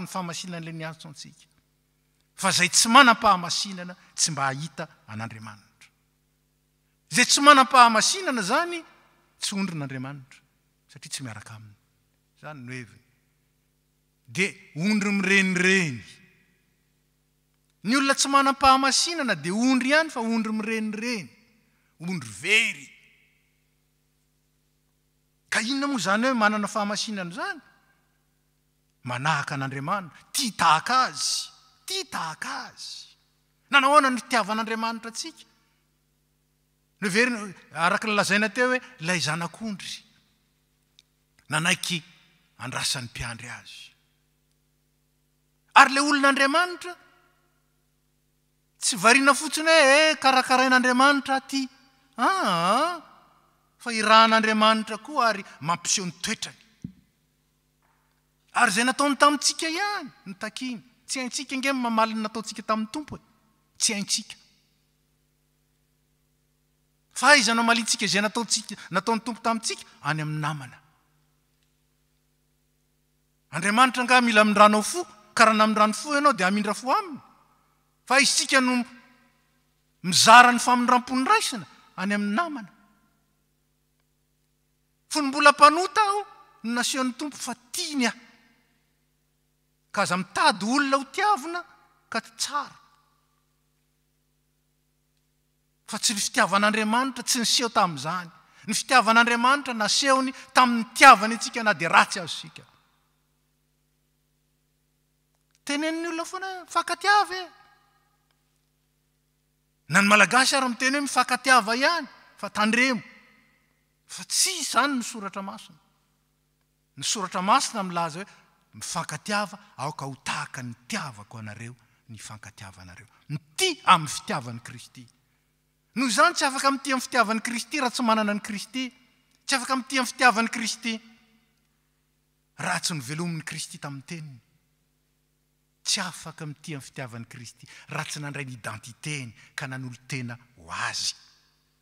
A: ny fahamasinan'ilay niantso antsika fa zay tsy manam-pahamasinana tsy mba hahita an'Andriamanitra zay tsy manam-pahamasinana zany tsy ondrin'Andriamanitra satria tsy miaraka aminy zany no heviny dia ondry mirenireny. Ny olona tsy manam-pahamasinana dia ondry ihany fa ondry mirenireny, ondry very. Ka inona moa zany hoe manana fahamasinana zany? Manahaka an'Andriamanitra, tia tahaka azy. Nanahoana ny fitiavan'Andriamanitra antsika? Araka ny lazaina teo hoe ilay zanak'ondry nanaiky andrasan'ny mpiandry azy. Ary le olon'Andriamanitra tsy variana fotsiny hoe karakarain'Andriamanitra aty. Fa irahan'Andriamanitra koa ary mampiseho ny toetrany. Ary zay nataony tamintsika ihany ny takiny. Tsy haintsika nge mamaly ny nataontsika tamin'ny tompo e. Tsy haintsika. Fa iza mamalintsika zay nataon'ny tompo tamintsika any amin'ny namana. Andriamanitra nga mila mindranao fo, karaha namindrano fo ianao dia amindra fo aminy. Fa isika no mizara ny famindram-pony raisina any amin'ny namana. Fony mbola mpanota aho no nasehon'ny tompo fa tiany aho. Ka aza mitady olona ho tiavina ka ty tsara. Fa tsy ny fitiavan'Andriamanitra tsy niseho tamin'izany. Ny fitiavan'Andriamanitra nasehony tamin'ny tiavany antsika na dia ratsy azo sika. Tenenin'ny olona foana mifankatiava e. Na ny malagasy ary miteny hoe mifankatiava ihany fa tandremo. Fa tsy izany ny soratra masina. Ny soratra masina milaza hoe mifankatiava aoka ho tahaka ny tiavako anareo ny fankatiavanareo. Mity amin'ny fitiavan'i Kristy. Noho izany tsy afaka mity amin'ny fitiavan'i Kristy raha tsy manana ny Kristy. Tsy afaka mity amin'ny fitiavan'i Kristy raha tsy novelomin'ny Kristy tamin'ny teniny. Tsy afaka mity amin'ny fitiavan'i Kristy raha tsy nandray ny identiteny ka nanolo-tena ho azy.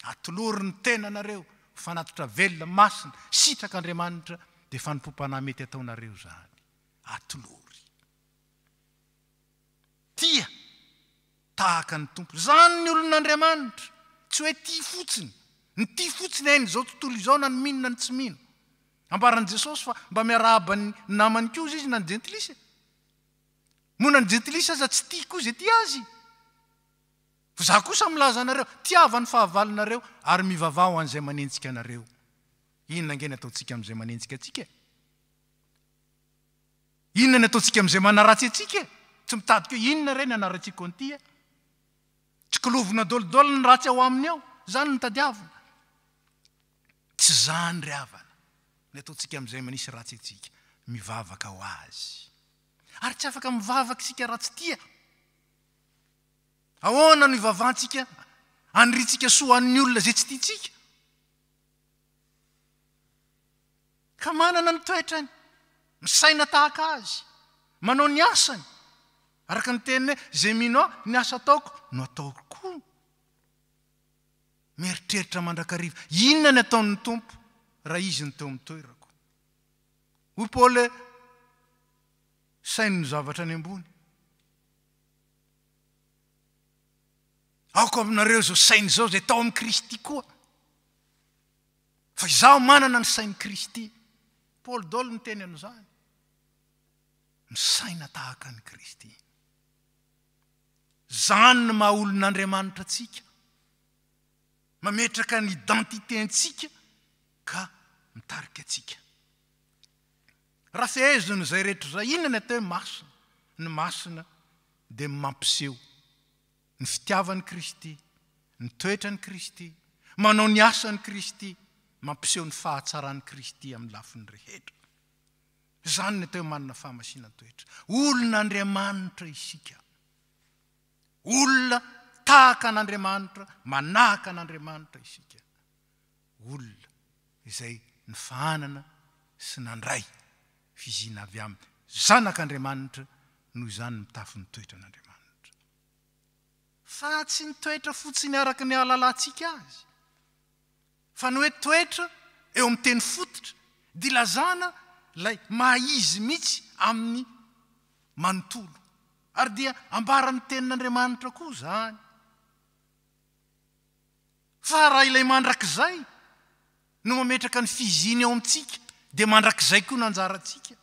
A: Atolory ny tena nareo, fanatotra velona masina, sitrak'Andriamanitra dia fanompompanahy mety ataonareo zany. Atolory. Tia tahaka ny tompo. Zany ny olon'Andriamanitra. Tsy hoe tia fotsiny. Ny tia fotsiny hainy zao tontolo izao na ny mino na ny tsy mino. Ambaran'i Jesosy fa mba miarahaba ny namany koa izy na ny jentilisa. Mona ny jentilisa aza tsy tia koa izay tia azy. Fa za kosa milaza anareo, tiava ny fahavalonareo ary mivavao an'izay manenjika anareo. Inona nge ny ataontsika amin'izay manenjika atsika? Inona ny ataontsika amin'izay manaratsy atsika? Tsy mitady hoe inona re ny anaratsika anty? Tsy kilovina dolodolo ny ratsy ao aminy ao. Zany ny tadiavina. Tsy zany ry havana. Ny ataontsika amin'izay manisy ratsy atsika. Mivavaka ho azy. Ary tsy afaka mivavaka isika ratsy tia. Ahoana no ivavahantsika anritsika soan'ny olona zay tsy tiatsika? Ka manana ny toetrany, misaina tahaka azy, manao ny asany. Araka ny teniny hoe zay mino aho ny asa ataoko no ataoko koa. Mieritreritra mandrakariva. Inona ny ataon'ny tompo raha izy ny teo amin'ny toerako? Hoy Paoly sainy ny zavatra any ambony. Aoko aminareo zao sainy zao zay tao amin'ny Kristy koa. Fa izaho manana ny sainy Kristy. Paoly dolo ny teny an'izany. Misaina tahaka ny Kristy. Zany ny maha olon'Andriamanitra antsika. Mametraka ny identité antsika ka mitarika antsika. Raha fehezony izay rehetra izay, inona ny atao hoe masina? Ny masina dia mampiseho ny fitiavan'i Kristy, ny toetran'i Kristy, manao ny asan'i Kristy, mampiseho ny fahatsaran'i Kristy amin'ny lafiny rehetra. Zany ny atao hoe manana fahamasinana toetra. Olon'Andriamanitra isika. Olona tahaka an'Andriamanitra, manahaka an'Andriamanitra isika. Olona izay nifahanana sy nandray fizina avy amin'ny zanak'Andriamanitra noho izany mitafy ny toetra an'Andriamanitra. Fa tsy ny toetra fotsiny araka ny ahalalantsika azy. Fa ny hoe toetra eo amin'ny teny fototra dilazana ilay mahizy mihitsy amin'ny manontolo. Ary dia ambaran'ny tenin'Andriamanitra koa zany. Fa raha ilay mandrakizay no mametraka ny fiziny ao amintsika, dia mandrakizay koa nanjarantsika.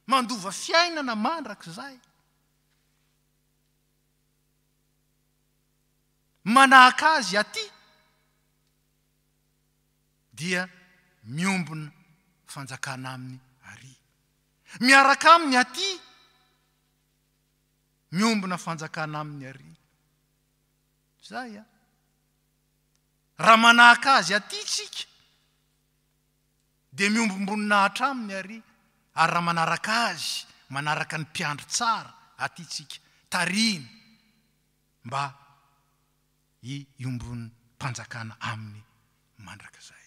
A: mandova fiainana mandrak'izay. Manahaka azy aty dia miombona fanjakana aminy ary. Miaraka aminy aty miombona fanjakana aminy ary. Zay a. Raha manahaka azy aty tsika dia miombombonina aminy ary. Ary raha manaraka azy, manaraka ny mpiandry tsara aty tsika, tariny mba iombon'ny mpanjakana aminy mandrakizay.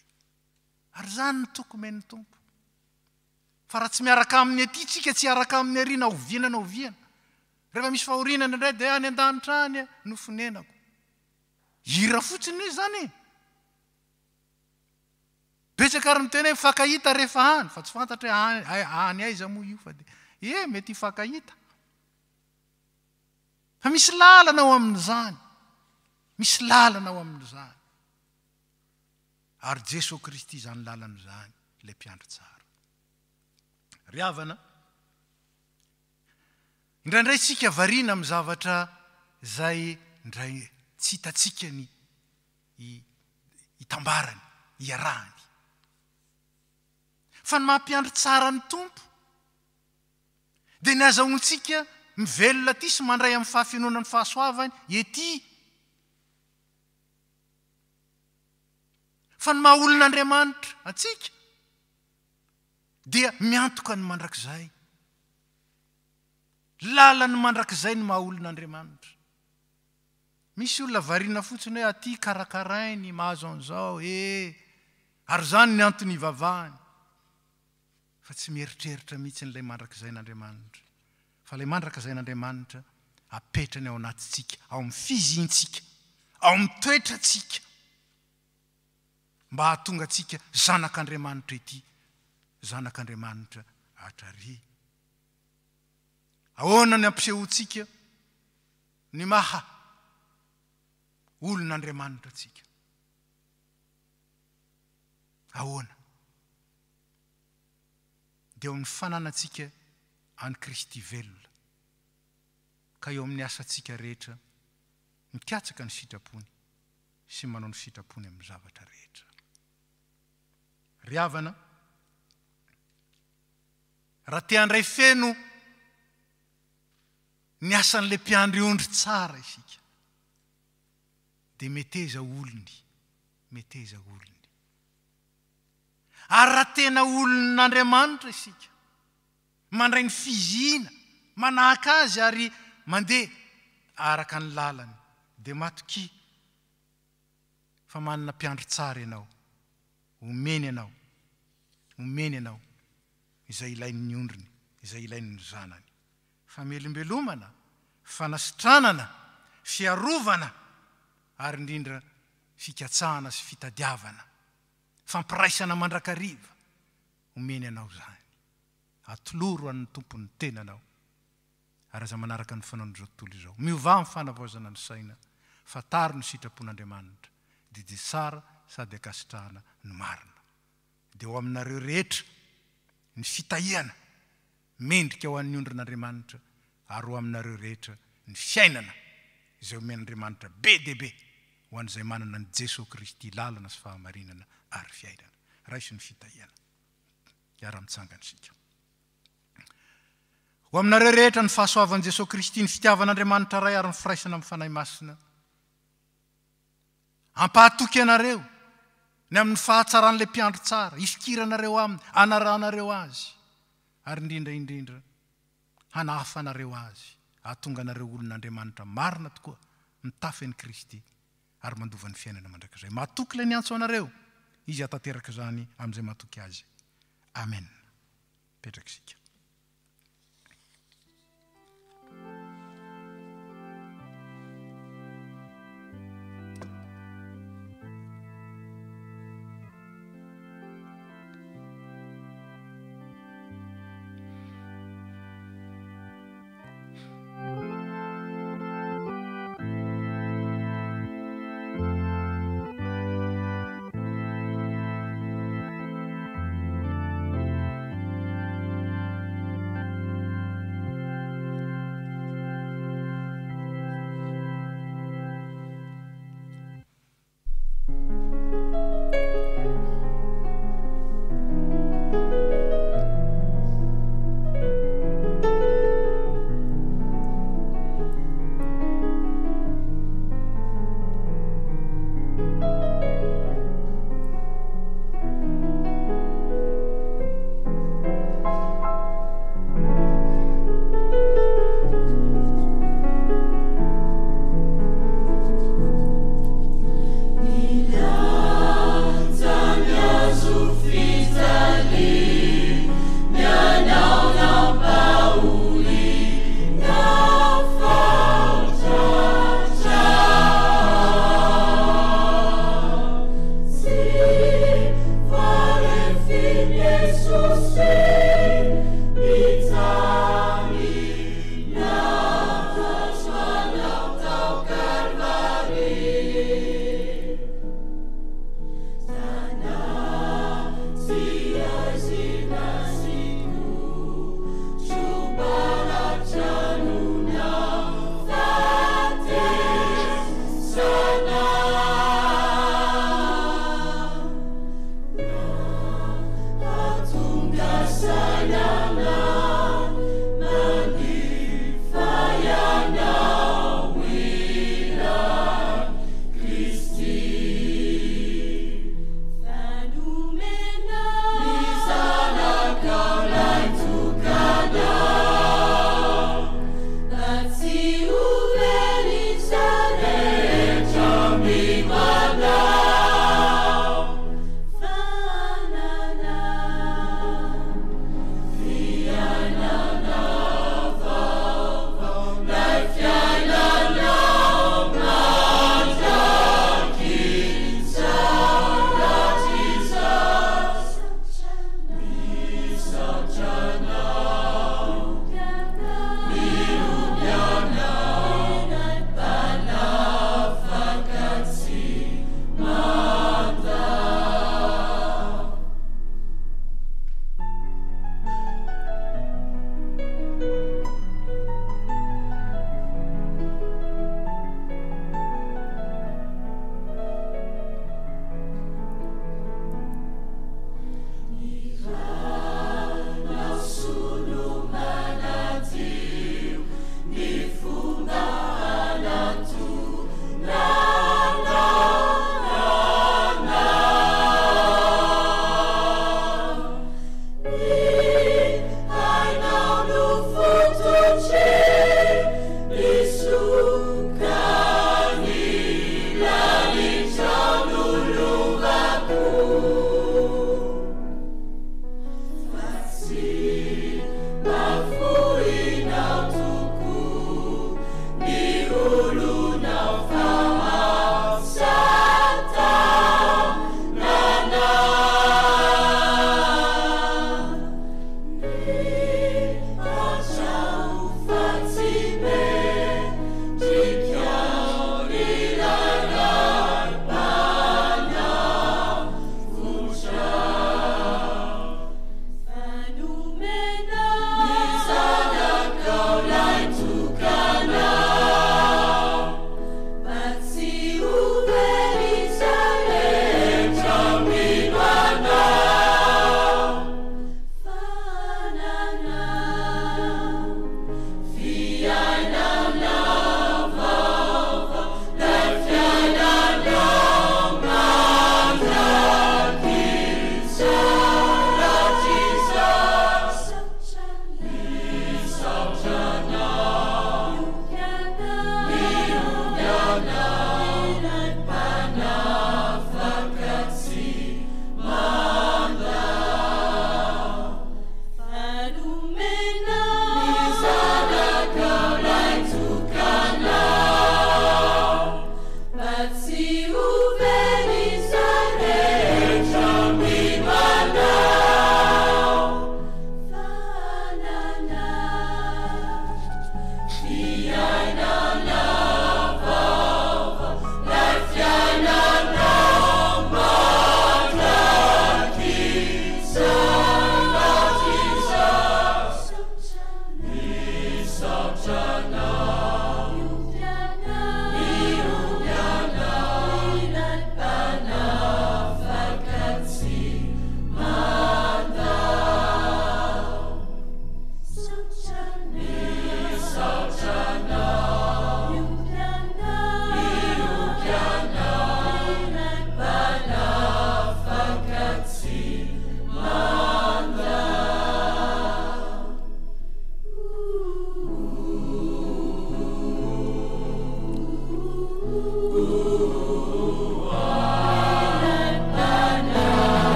A: Ary zany ny tokony ny tompo. Fa raha tsy miaraka aminy aty tsika, tsy araka aminy ary na oviana na oviana. Rehefa misy fahorinana indray dia any an-danitra any nofonenako. Hira fotsiny izy zany. Betsaka ary miteny hoe mifankahita rehefa any, fa tsy fantatra hoe any aiza moa io fa dia mety hifankahita. Fa misy lalana ao amin'izany. Misy lalana ao amin'izany. Ary Jesosy Kristy zany lalana izany, ilay mpiandry tsara. Ry havana, indraindray tsika variana amin'ny zavatra izay indray tsy hitatsika ny hitambarany, hiarahany. Fa ny mampiandry tsara ny tompo dia ny azahoantsika mivelona ty sy mandray amin'ny fahafinoana ny fahasoavany ety. Fa ny maha olon'Andriamanitra atsika dia miantoka ny mandrakizay. Lalany mandrakizay ny maha olon'Andriamanitra. Misy olona variana fotsiny hoe aty karakarainy mahazo an'izao, ary zany ny antony ivavahany. Fa tsy mieritreritra mihitsy n'ilay mandrakizay n'Andriamanitra. Fa ilay mandrakizay n'Andriamanitra apetrany ao anatintsika, ao amin'ny fizintsika, ao amin'ny toetrantsika, mba hahatonga antsika zanak'Andriamanitra ety, zanak'Andriamanitra atrary. Ahoana ny ampisehoantsika ny maha olon'Andriamanitra atsika? Ahoana? Dia eo amin'ny fananantsika any Kristy velona, ka eo amin'ny asantsika rehetra mikatsaka ny sitrapony sy manao ny sitrapony amin'ny zavatra rehetra. Ry havana, raha te handray feno ny asan'ilay mpiandry ondry tsara isika, dia meteza olony, meteza olony. Ary raha tena olon'Andriamanitra isika, mandray ny fizina, manahaka azy ary mandeha araka ny lalany, dia matoki fa manana mpiandry tsara ianao, omeny ianao izay ilain'ny ondriny, izay ilain'ny zanany. Famelombelomana, fanasitranana, fiarovana, ary indrindra fikatsahana sy fitadiavana, fampiraisana mandrakariva, omeny ianao zany. Atoloro an'ny tompony tenanao. Ary aza manaraka ny fanaon'ny zao tontolo izao. Miova amin'ny fanavaozana ny saina, fataro ny sitrapon'Andriamanitra, dia tsara sady akasitrahana ny marina. Dia ho aminareo rehetra ny fitahiana mendrika ho an'ny ondrin'Andriamanitra, ary ho aminareo rehetra ny fiainana izay omen'Andriamanitra be dia be ho an'izay manana ny Jesosy Kristy lalana sy fahamarinana ary fiainana. Raisy ny fitahiana. Iara-mitsangansika. Ho aminareo rehetra ny fahasoavan'i Jesosy Kristy, ny fitiavan'Andriamanitra ray ary ny firaisana amin'ny fanahy masina. Ampahatoky anareo ny amin'ny fahatsaran'ilay mpiandry tsara, ifikiranareo aminy, anaranareo azy, ary indrindra hanahafanareo azy, hahatonga anareo olon'Andriamanitra marina tokoa, mitafy an'i Kristy, ary mandova ny fiainana mandrakizay. Mahatoky ilay niantso anareo, izy hatateraka izany amin'izay mahatoky azy. Amen. Petrakisika.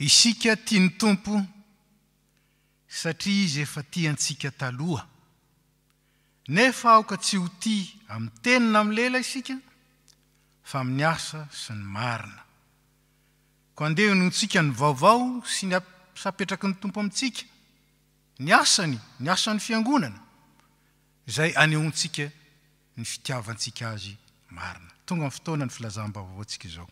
A: Isika tiany Tompo satria izy efa tiantsika taloha. Nefa aoka tsy ho tia amin'ny tenina amin'ny lela isika fa amin'ny asa sy ny marina. Ko andeha nohontsika ny vaovao sy ny sapetraky ny tompo amintsika ny asan'ny fiangonana izay anehoantsika ny fitiavantsika azy marina. Tonga amin'ny fotoana ny filazam-baovao antsika izao.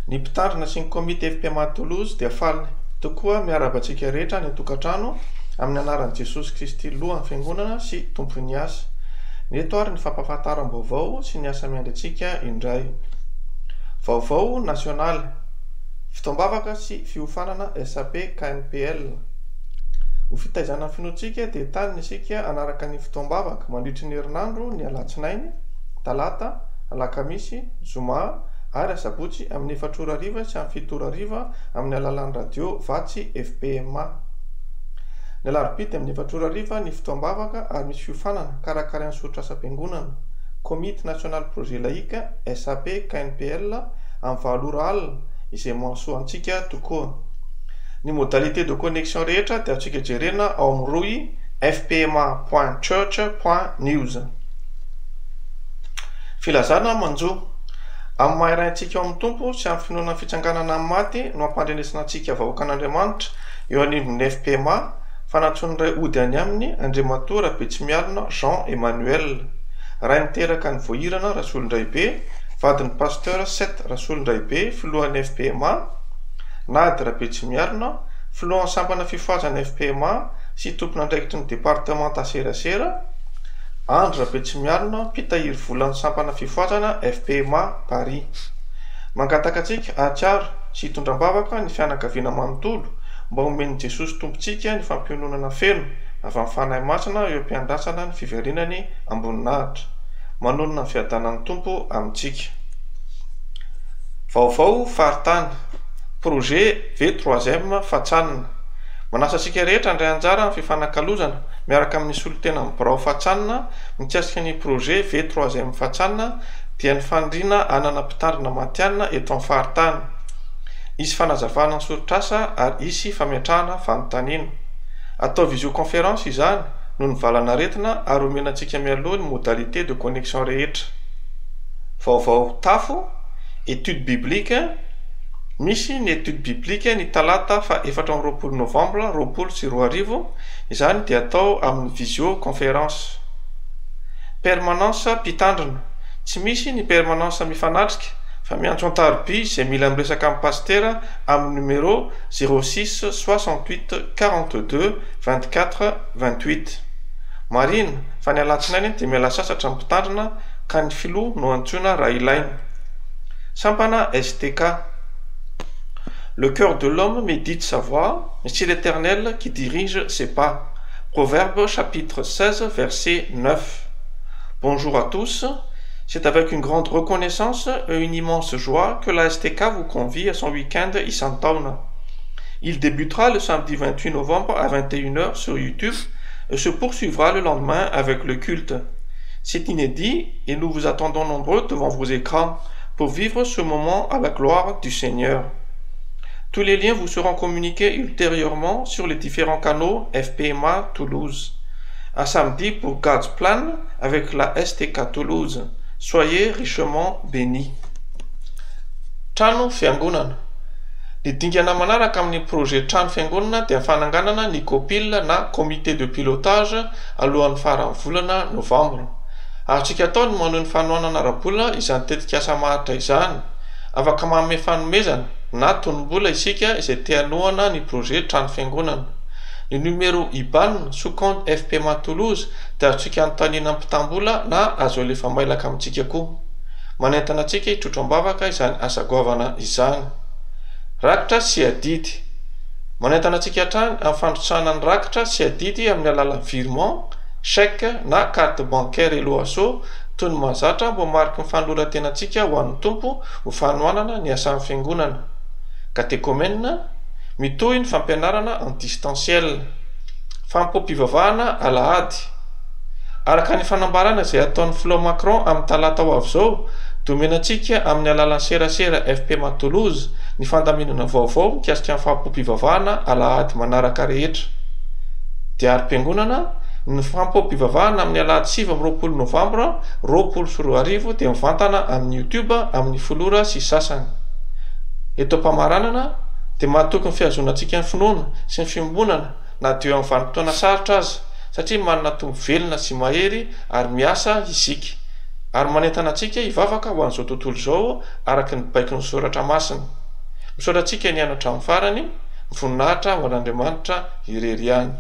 D: Ny mpitandrina sy ny komite FPMA Toulouse dia faliny tokoa miarabantsika rehetra ny tokantrano amin'ny anaran'i Jesosy Kristy lohan'ny fiangonana sy tompony asa. Neto ary ny fampahafantaram-baovao sy ny asa miandry indray. Vaovao nasionaly, fitombavaka sy fiofanana SAP KNPL. Ho fitaizana ny finoantsika dia taniny isika anaraka ny fitombavaka mandritry ny herinandro ny alatsinainy, talata, alakamisy, zoma ary asabotsy amin'ny 4:00 sy amin'ny 7:00 amin'ny alalan'ny radio Vatsy FPMA. Ny alarobia amin'ny 4:00 ny fitombavaka ary misy fiofanana karakarain'ny soratra asa-piangonana Comité National Projet Laïque SAP KNPL amin'ny 9:00 izay mahasoantsika tokoa. Ny modalité de connexion rehetra dia atsika jerena ao amin'ny roy fpma.church.news. Filazana manjo amin'ny mahiraintsika ao amin'ny tompo sy amin'ny finoana fitsanganana amin'ny maty no ampandrenesana antsika vahoakan'Andriamanitra eo anivon'ny FPMA fanatsoniray ody any aminy Andriamatora Betsimialina Jean Emmanuel. Ray niteraka ny voahirana Rasolondraibe, vadin'ny pasteur 7 Rasolondraibe, filohan'ny FPMA, Nady Rabetsimialina, filohan'ny sampana fifoazana FPMA sy tompon'andraikitry ny départementa serasera, Andry Rabetsimialina, mpitahiry volan'ny sampana fifoazana FPMA Paris. Mangataka antsika atsiaro sy hitondram-bavaka ny fianakaviana manontolo mba omen'i Jesosy tompontsika ny fampiononana feno avy amin'ny fanahy masina eo am-piandrasana ny fiverenany amboninahitra. Manonona ny fiadanan'ny tompo amintsika. Vaovao faritany, projet V3e fatsanina. Manasa antsika rehetra indray anjara amin'ny fifanakalozana miaraka amin'ny solotena amin'ny birao fatsanina mikasika ny projet V3e fatsanina dia ny faniriana anana mpitandrina matianina eto amin'ny faritany. Isy fanazavana ny sorotr'asa ary isy fametrahana fanontaniana. Atao visioconférence izany no ny valana retina ary omenantsika mialoha ny modalité de connexion rehetra. Vaovao tafo, étude biblique. Misy ny étude biblique ny talata fa 4 novembre 2020 izany dia atao amin'ny visioconférence. Permanence mpitandrina. Tsy misy ny permanence mifanatrika fa miantso an-tariby izay mila miresaka amin'ny pastera amin'ny numéro 06 68 42 24 28. Marina fa ny alatsinainy dia miala sasatra mpitandrina ka ny filoha no antsoina raha ilaina. Sampana STK. Le cœur de l'homme médite sa voix, mais c'est l'Éternel qui dirige ses pas. Proverbe chapitre 16 verset 9. Bonjour à tous. C'est avec une grande reconnaissance et une immense joie que la STK vous convie à son week-end Isantauna. Il débutera le samedi 28 novembre à 21h sur YouTube et se poursuivra le lendemain avec le culte. C'est inédit et nous vous attendons nombreux devant vos écrans pour vivre ce moment à la gloire du Seigneur. Tous les liens vous seront communiqués ultérieurement sur les différents canaux FPMA Toulouse. À samedi pour God's Plan avec la STK Toulouse. Soyez richement bénis. Trano fiangonana. Ny dingana manaraka amin'ny projet trano fiangonana dia fananganana ny COPIL na comité de pilotage alohan'ny faran'ny volana novambra. Atsika atao ny maneho ny fanohanana ara-bola izany tetika asa maharitra izany. Afaka manome fanomezana na tonom-bola isika izay te hanohana ny projet trano fiangonana. Ny numéro IBAN sous compte FPMA Toulouse dia atsika anontaniana ampitam-bola na azo alefa mailaka amintsika koa. Manentana atsika hitrotram-bavaka izany asa goavana izany. Rakitra sy adidy. Manentana atsika hatrany amin'ny fandrotsahana ny rakitra sy adidy amin'ny alalan'ny virement, chèque na carte bancaire eloaso toy ny mahazatra mbo mariky ny fanoloran-tena antsika ho an'ny tompo ho fanohanana ny asan'ny fiangonana. Catéchomène, mitohy ny fampianarana en distanciel. Fampompivavahana alahady. Araka ny fanambarana izay ataon'ny Flo Macron amin'ny talata ho avy izao, domenantsika amin'ny alalan'ny serasera FPMA Toulouse ny fandaminana vaovao mikasika ny fampompivavahana alahady manaraka rehetra. Dia ary-piangonana ny fampompivavahana amin'ny alahady 7 novambra 2020 dia mivantana amin'ny YouTube amin'ny folora sy sasany. eto am-pamaranana dia mahatoky ny fihazoanantsika ny finoana sy ny fiombonana na dio amin'ny vanim-potoana sarotra aza satria manana tombo velona sy mahery ary miasa isika ary manentana antsika hivavaka ho an'izao tontolo izao araka ny baiky ny soratra masina. Misaorantsika ny anatra amin'ny farany, mivoninahitra ho an'Andriamanitra irery ihany.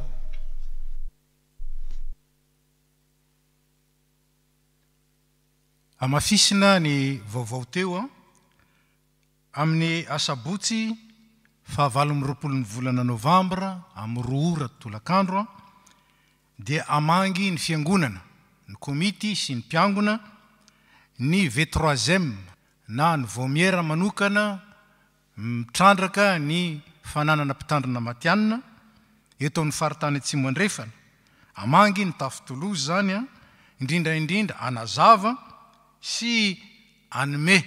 A: Amafisina ny vaovao teo amin'ny asabotsy 28 ny volana novambra amin'ny 2 ora tolakandro dia amangy ny fiangonana ny komity sy ny mpiangona ny V3e na ny vomiera manokana mitrandraka ny fananana mpitandrina matianina eto amin'ny faritany atsimo andrefana. Amangy ny tafitolozy zany indrindra anazava sy anome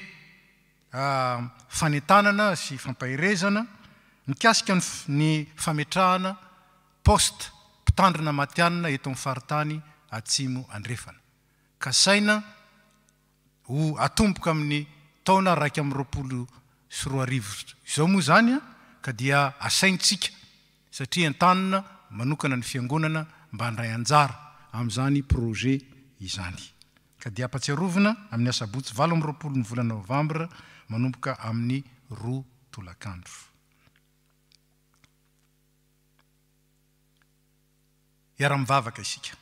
A: fanentanana sy fampahirezana mikasika ny fametrahana poste mpitandrina matianina eto amin'ny faritany atsimo andrefana. Kasaina ho atomboka amin'ny taona 2024 izao moa zany ka dia asaintsika satria antanana manokana ny fiangonana mba handray anjara amin'izany projet izany. Ka dia ampatsiarovana amin'ny asabotsy 28 ny volana novambra manomboka amin'ny 2 tolakandro. Iara-mivavaka isika.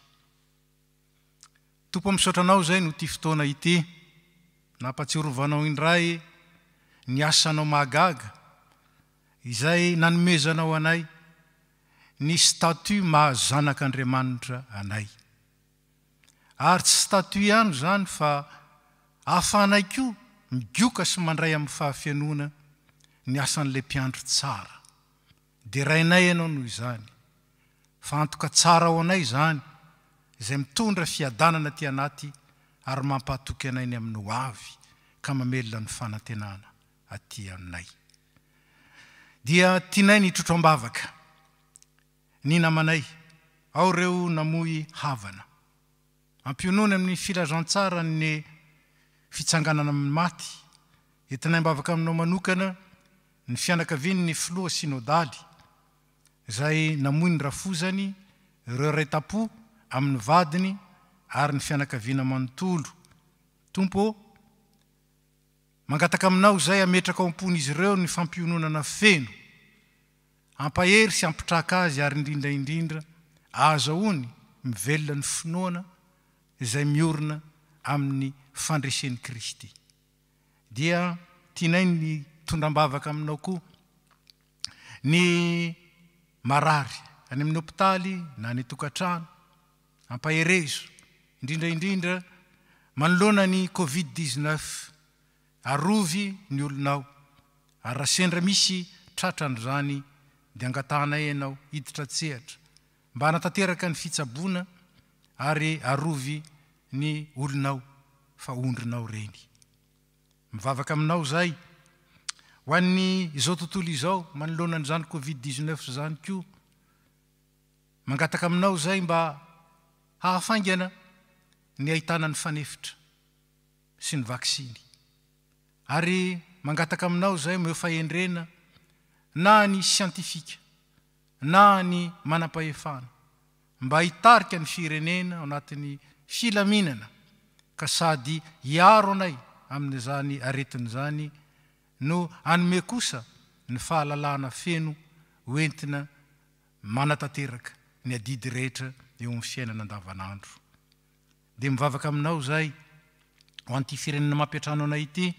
A: Tompo misaotranao zay no ty fotoana ity nampatsiarovanao indray ny asanao mahagaga izay nanomezanao anay ny statut mahazanak'Andriamanitra anay. Ary tsy statut ihany zany fa ahafahanay koa migioka sy mandray amin'ny fahafianoana ny asan'ilay mpiandro tsara. Dia rainay ianao noho izany. Fa antoka tsara ao anay zany izay mitondra fiadanana ty anaty ary mampahatoky anay ny amin'ny ho avy ka mamelona ny fanantenana aty aminay. Dia tianay ny trotro-ambavaka ny namanay ao reo namoy havana ampionony amin'ny filazantsara ny fitsanganana amin'ny maty entinay mbavaka aminao manokana ny fianakaviany ny filoha sinodaly izay namoy ny rafozany ireo ray-tapo amin'ny vadiny ary ny fianakaviana manontolo. Tompo mangataka aminao zay ametraka ao am-pon'izy ireo ny fampiononana feno ampahery sy ampitraka azy ary indrindra azahoany mivelona ny finoana izay miorina amin'ny fandresen'i Kristy. Dia tianay ny tondram-bavaka aminao koa ny marary any amin'ny hopitaly na ny tokantrano ampaherezo indrindra manoloana ny Covid-19 arovy ny olonao ary raha sendra misy tratran'izany dia angatanay ianao hiditra tsehatra mba hanatanteraka ny fitsaboana ary arovy ny olonao fa ondrinao reny. Mivavaka aminao zay ho an'ny izao tontolo izao manoloana n'izany Covid-19 zany koa mangataka aminao zay mba hahafaingana ny ahitana ny fanefitra sy ny vaksiny ary mangataka aminao zay meo fahendrena na ny siantifika na ny manam-pahefana mba hitarika ny firenena ao anatin'ny filaminana ka sady hiaro anay amin'izany aretin'izany no anome kosa ny fahalalana feno hoentina manatanteraka ny adidy rehetra eo amin'ny fiainana andavanandro. Dia mivavaka aminao zay ho an'ity firenena mampiatrano anay ity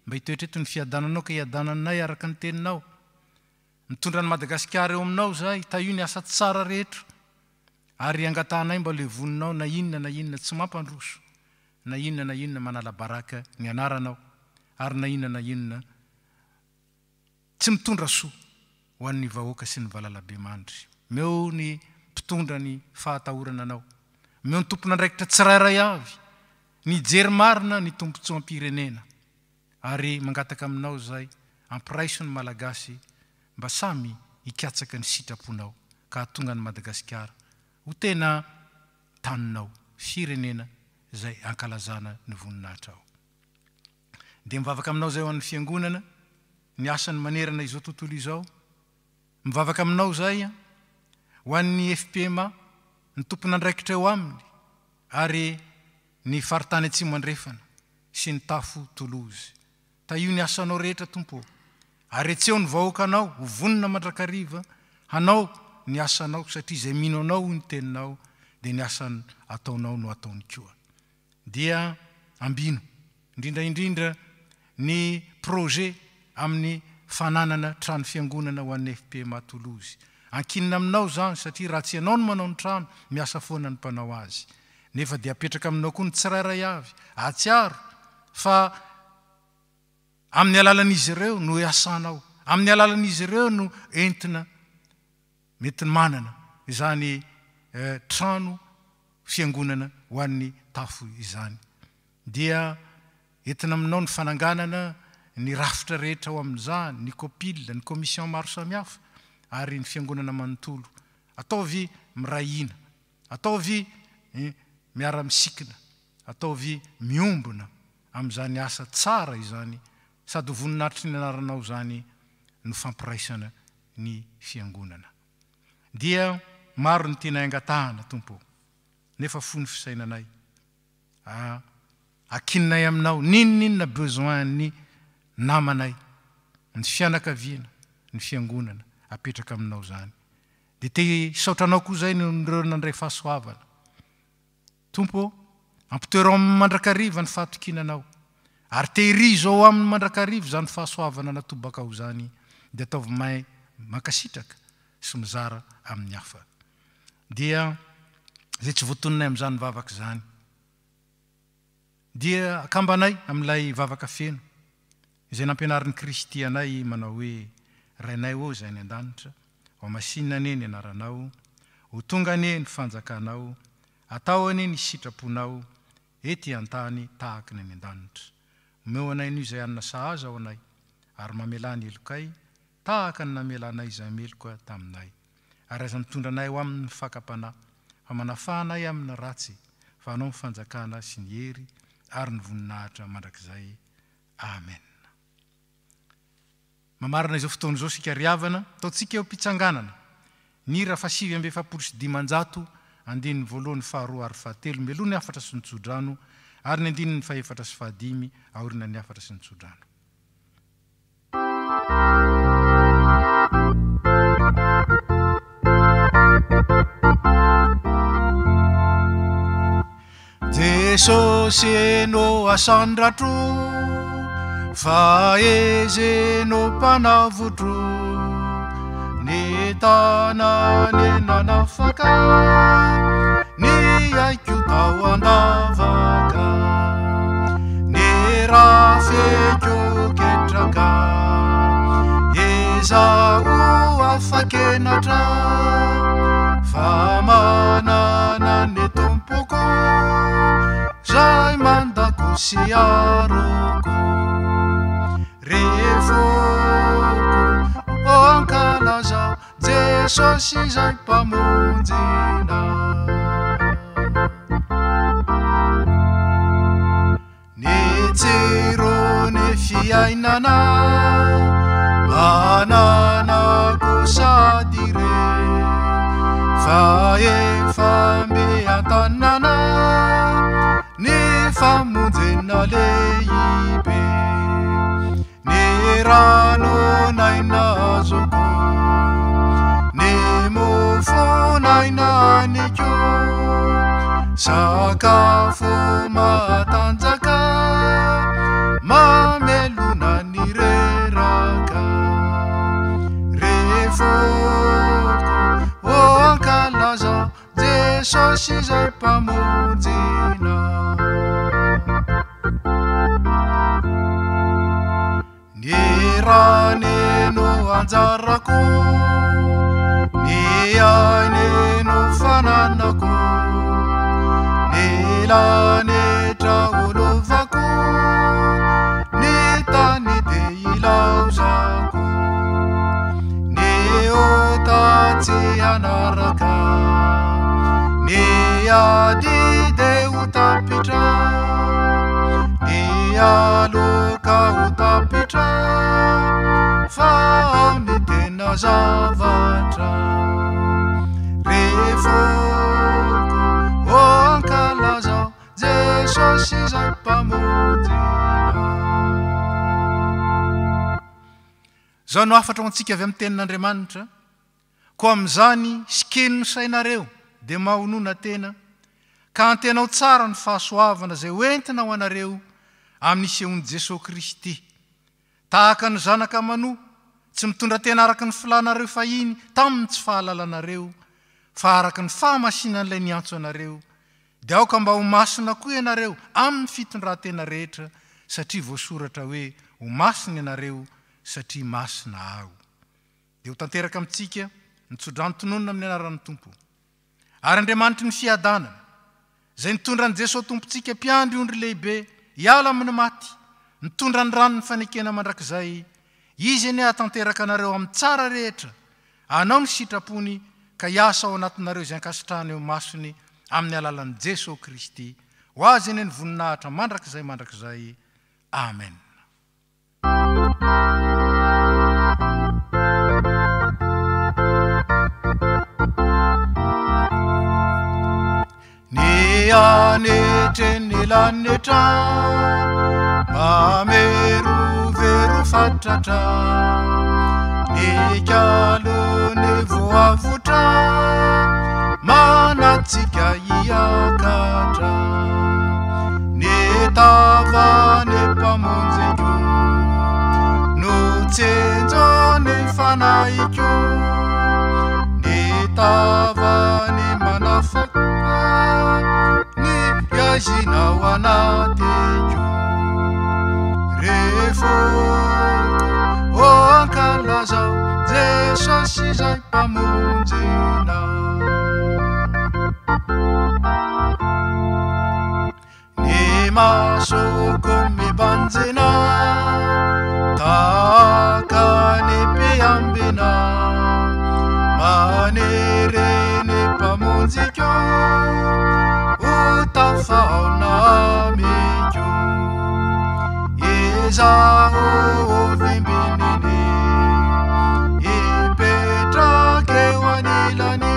A: mba hitoetreto ny fiadananao ka hiadananay araka ny teninao. Mitondra ny Madagasikara eo aminao zay taio ny asa tsara rehetra ary angatanay mba levoninao na inona tsy mampandroso na inona manala baraka ny anaranao ary na inona tsy mitondra soa ho an'ny vahoaka sy ny valalabe mandry. Meo ny mpitondra ny fahatahorana anao, meo ny tompon'andraikitra tsirairay avy ny jery marina ny tompontsoam-pirenena ary mangataka aminao zay ampiraiso ny malagasy mba samy hikatsaka ny sitraponao ka hatonga ny Madagasikara ho tena taninao firenena zay ankalazana ny voninahitra ao. Dia mivavaka aminao zay ho an'ny fiangonana ny asany manerana izao tontolo izao mivavaka aminao zay ho an'ny FPMA ny tompona andraikitra eo aminy ary ny faritany atsimo andrefana sy ny tafo Toulouse io ny asanao rehetra tompo ary etseo ny vahoakanao ho vonona mandrakariva hanao ny asanao satria izay mino anao ny teninao dia ny asany ataonao no ataony koa dia ambino indrindra ny projet amin'ny fananana trano fiangonana ho an'ny FPMA Toulouse ankinina aminao zany satria raha tsy ianao no manao ny trano miasa foana ny mpanao azy nefa dia apetraka aminao koa ny tsirairay avy atsiaro fa amin'ny alalan'izy ireo no asanao amin'ny alalan'izy ireo no entina mety manana izany trano fiangonana ho an'ny tafo izany dia entina aminao ny fananganana ny rafitra rehetra ao amin'izany ny copile ny commission maro samihafa ary ny fiangonana manontolo ataovy mirahina ataovy miara-misikina ataovy miombona amin'izany asa tsara izany sady voninahitry ny anaranao zany no fampiraisana ny fiangonana dia maro ny tena angatahana tompo nefa fony fisainanay akinay aminao ninona besoin ny namanay ny fianakaviana ny fiangonana apetraka aminao zany dia te saotranao koa zay nireo nandray fahasoavana tompo ampitoerao amin'ny mandrakariva ny fahatokinanao ary tehirizo ao amin'ny mandrakariva zany fahasoavana natobaka ao zany dia ataovy mahay mankasitraka sy mizara amin'ny hafa dia zay tsy voatononay amin'izany vavaka zany dia akambanay amin'ilay vavaka feno izay nampianarin'ny Kristy anay manao hoe rainay ô zay ny an-danitra ho masinina ane ny anaranao ho tonga ane ny fanjakanao atao ane ny sitraponao ety an-tany tahaka ny an-danitra omeo anay no izay anina sahaza ao anay ary mamela ny elokay tahaka ny namelanay izay meloka taminay ary aza mitondra anay ho amin'ny fakapana fa manafahanay amin'ny ratsy fa anao mifanjakana sy ny hery ary ny voninahitra mandrakizay amen mamarina izao fotoana izao sika riavana ataontsika eo mpitsanganana ny raha fasivy amby efapolo sy dimanjato andininy voalohany faharoa ary fahatelo meloa ny afatra sy ny tsodrano ary ny andininy fahefatra sy fahadimy aorina ny afatra sy ny tsodrano Jesosy no asandratro fa eze no mpanavotro ny tanany nanafaka ny aiko tao andavaka ny rafeko ketraka ezao afakenatra fa manana ny tompoko zay mandako sy aroko revoko o ankalaza Jesosy zay mpamonjina ny tsiro ny fiainana mananako sady re fa efa mbeantanana ny famonjena lehibe ny rano nainazoko ny mofo nainaniko sakafo matanjaka mamelona ny reraka revoko o ankalaza Jesosy zay mpamonjina ny rane no anjarako ny aine no fananako ny lanetra olovako ny tany de ilaozako ny otatsy anaraka ny ady de ho tapitra mialoka ho tapitra fa ao ny tena zavatra refoko o ankalaza Jesosy izay mpamonjena. Zao no afatra ho antsika avy amin'ny tenin'Andriamanitra, ko amin'izany sikeno ny sainareo dia mahonona tena, ka antenao tsara ny fahasoavana izay hoentina ho anareo amin'ny isehon'i Jesosy Kristy. Tahaka ny zanaka manoa, tsy mitondra tena araka ny filanareo fahiny tamin'ny tsy fahalalanareo, fa araka ny fahamasinan'ilay niantso anareo, dia aoka mba ho masina koa ianareo amin'ny fitondran-tena rehetra, satria voasoratra hoe ho masina ianareo satria masina aho. Dia ho tanteraka amintsika ny tsodranotononona amin'ny anaran'ny Tompo. Ary Andriamanitry ny fiadanana, izay nitondra ny Jesosy Tompontsika mpiandry ondry lehibe, hiala amin'ny maty, nitondra ny rano ny fanekena mandrakizay, izy eny hatanteraka anareo amin'ny tsara rehetra, anao ny sitrapony ka hiasa ao anatinareo izay ankasitrahany eo masony amin'ny alalan'i Jesosy Kristy. Ho azy eny ny voninahitra mandrakizay. Amen. Ny anetreny lanetra mamerovero fatratra, ny kalony voavotra manatsika hiakatra, ny tavany mpamonjeko no tsenjo ny fanahiko, ny tavany manafaka ny iazina ho anateko, refoko o ankalaza Jesosy izay mpamonjena. Ny masoko mibanjena tahaka ny mpiambina, manereny mpamonjiko ho tafaona amiko, izaho ovimbininy ipetraka eo anilany,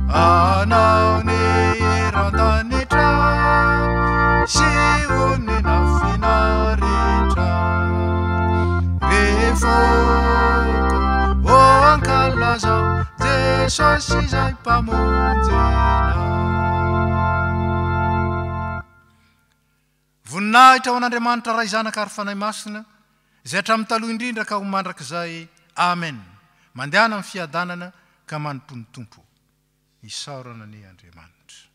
A: anao ny eran-danitra sy onina finaritra, refoko o ankalaza Jesosy izay mpamonjena. Voninahitra ho an'Andriamanitra ray zanaka ary fanahy masina, izay hatramin'ny taloha indrindra ka ho mandrakizay. Amen. Mandehana amin'ny fiadanana ka manompony Tompo. Isaorana ny Andriamanitra.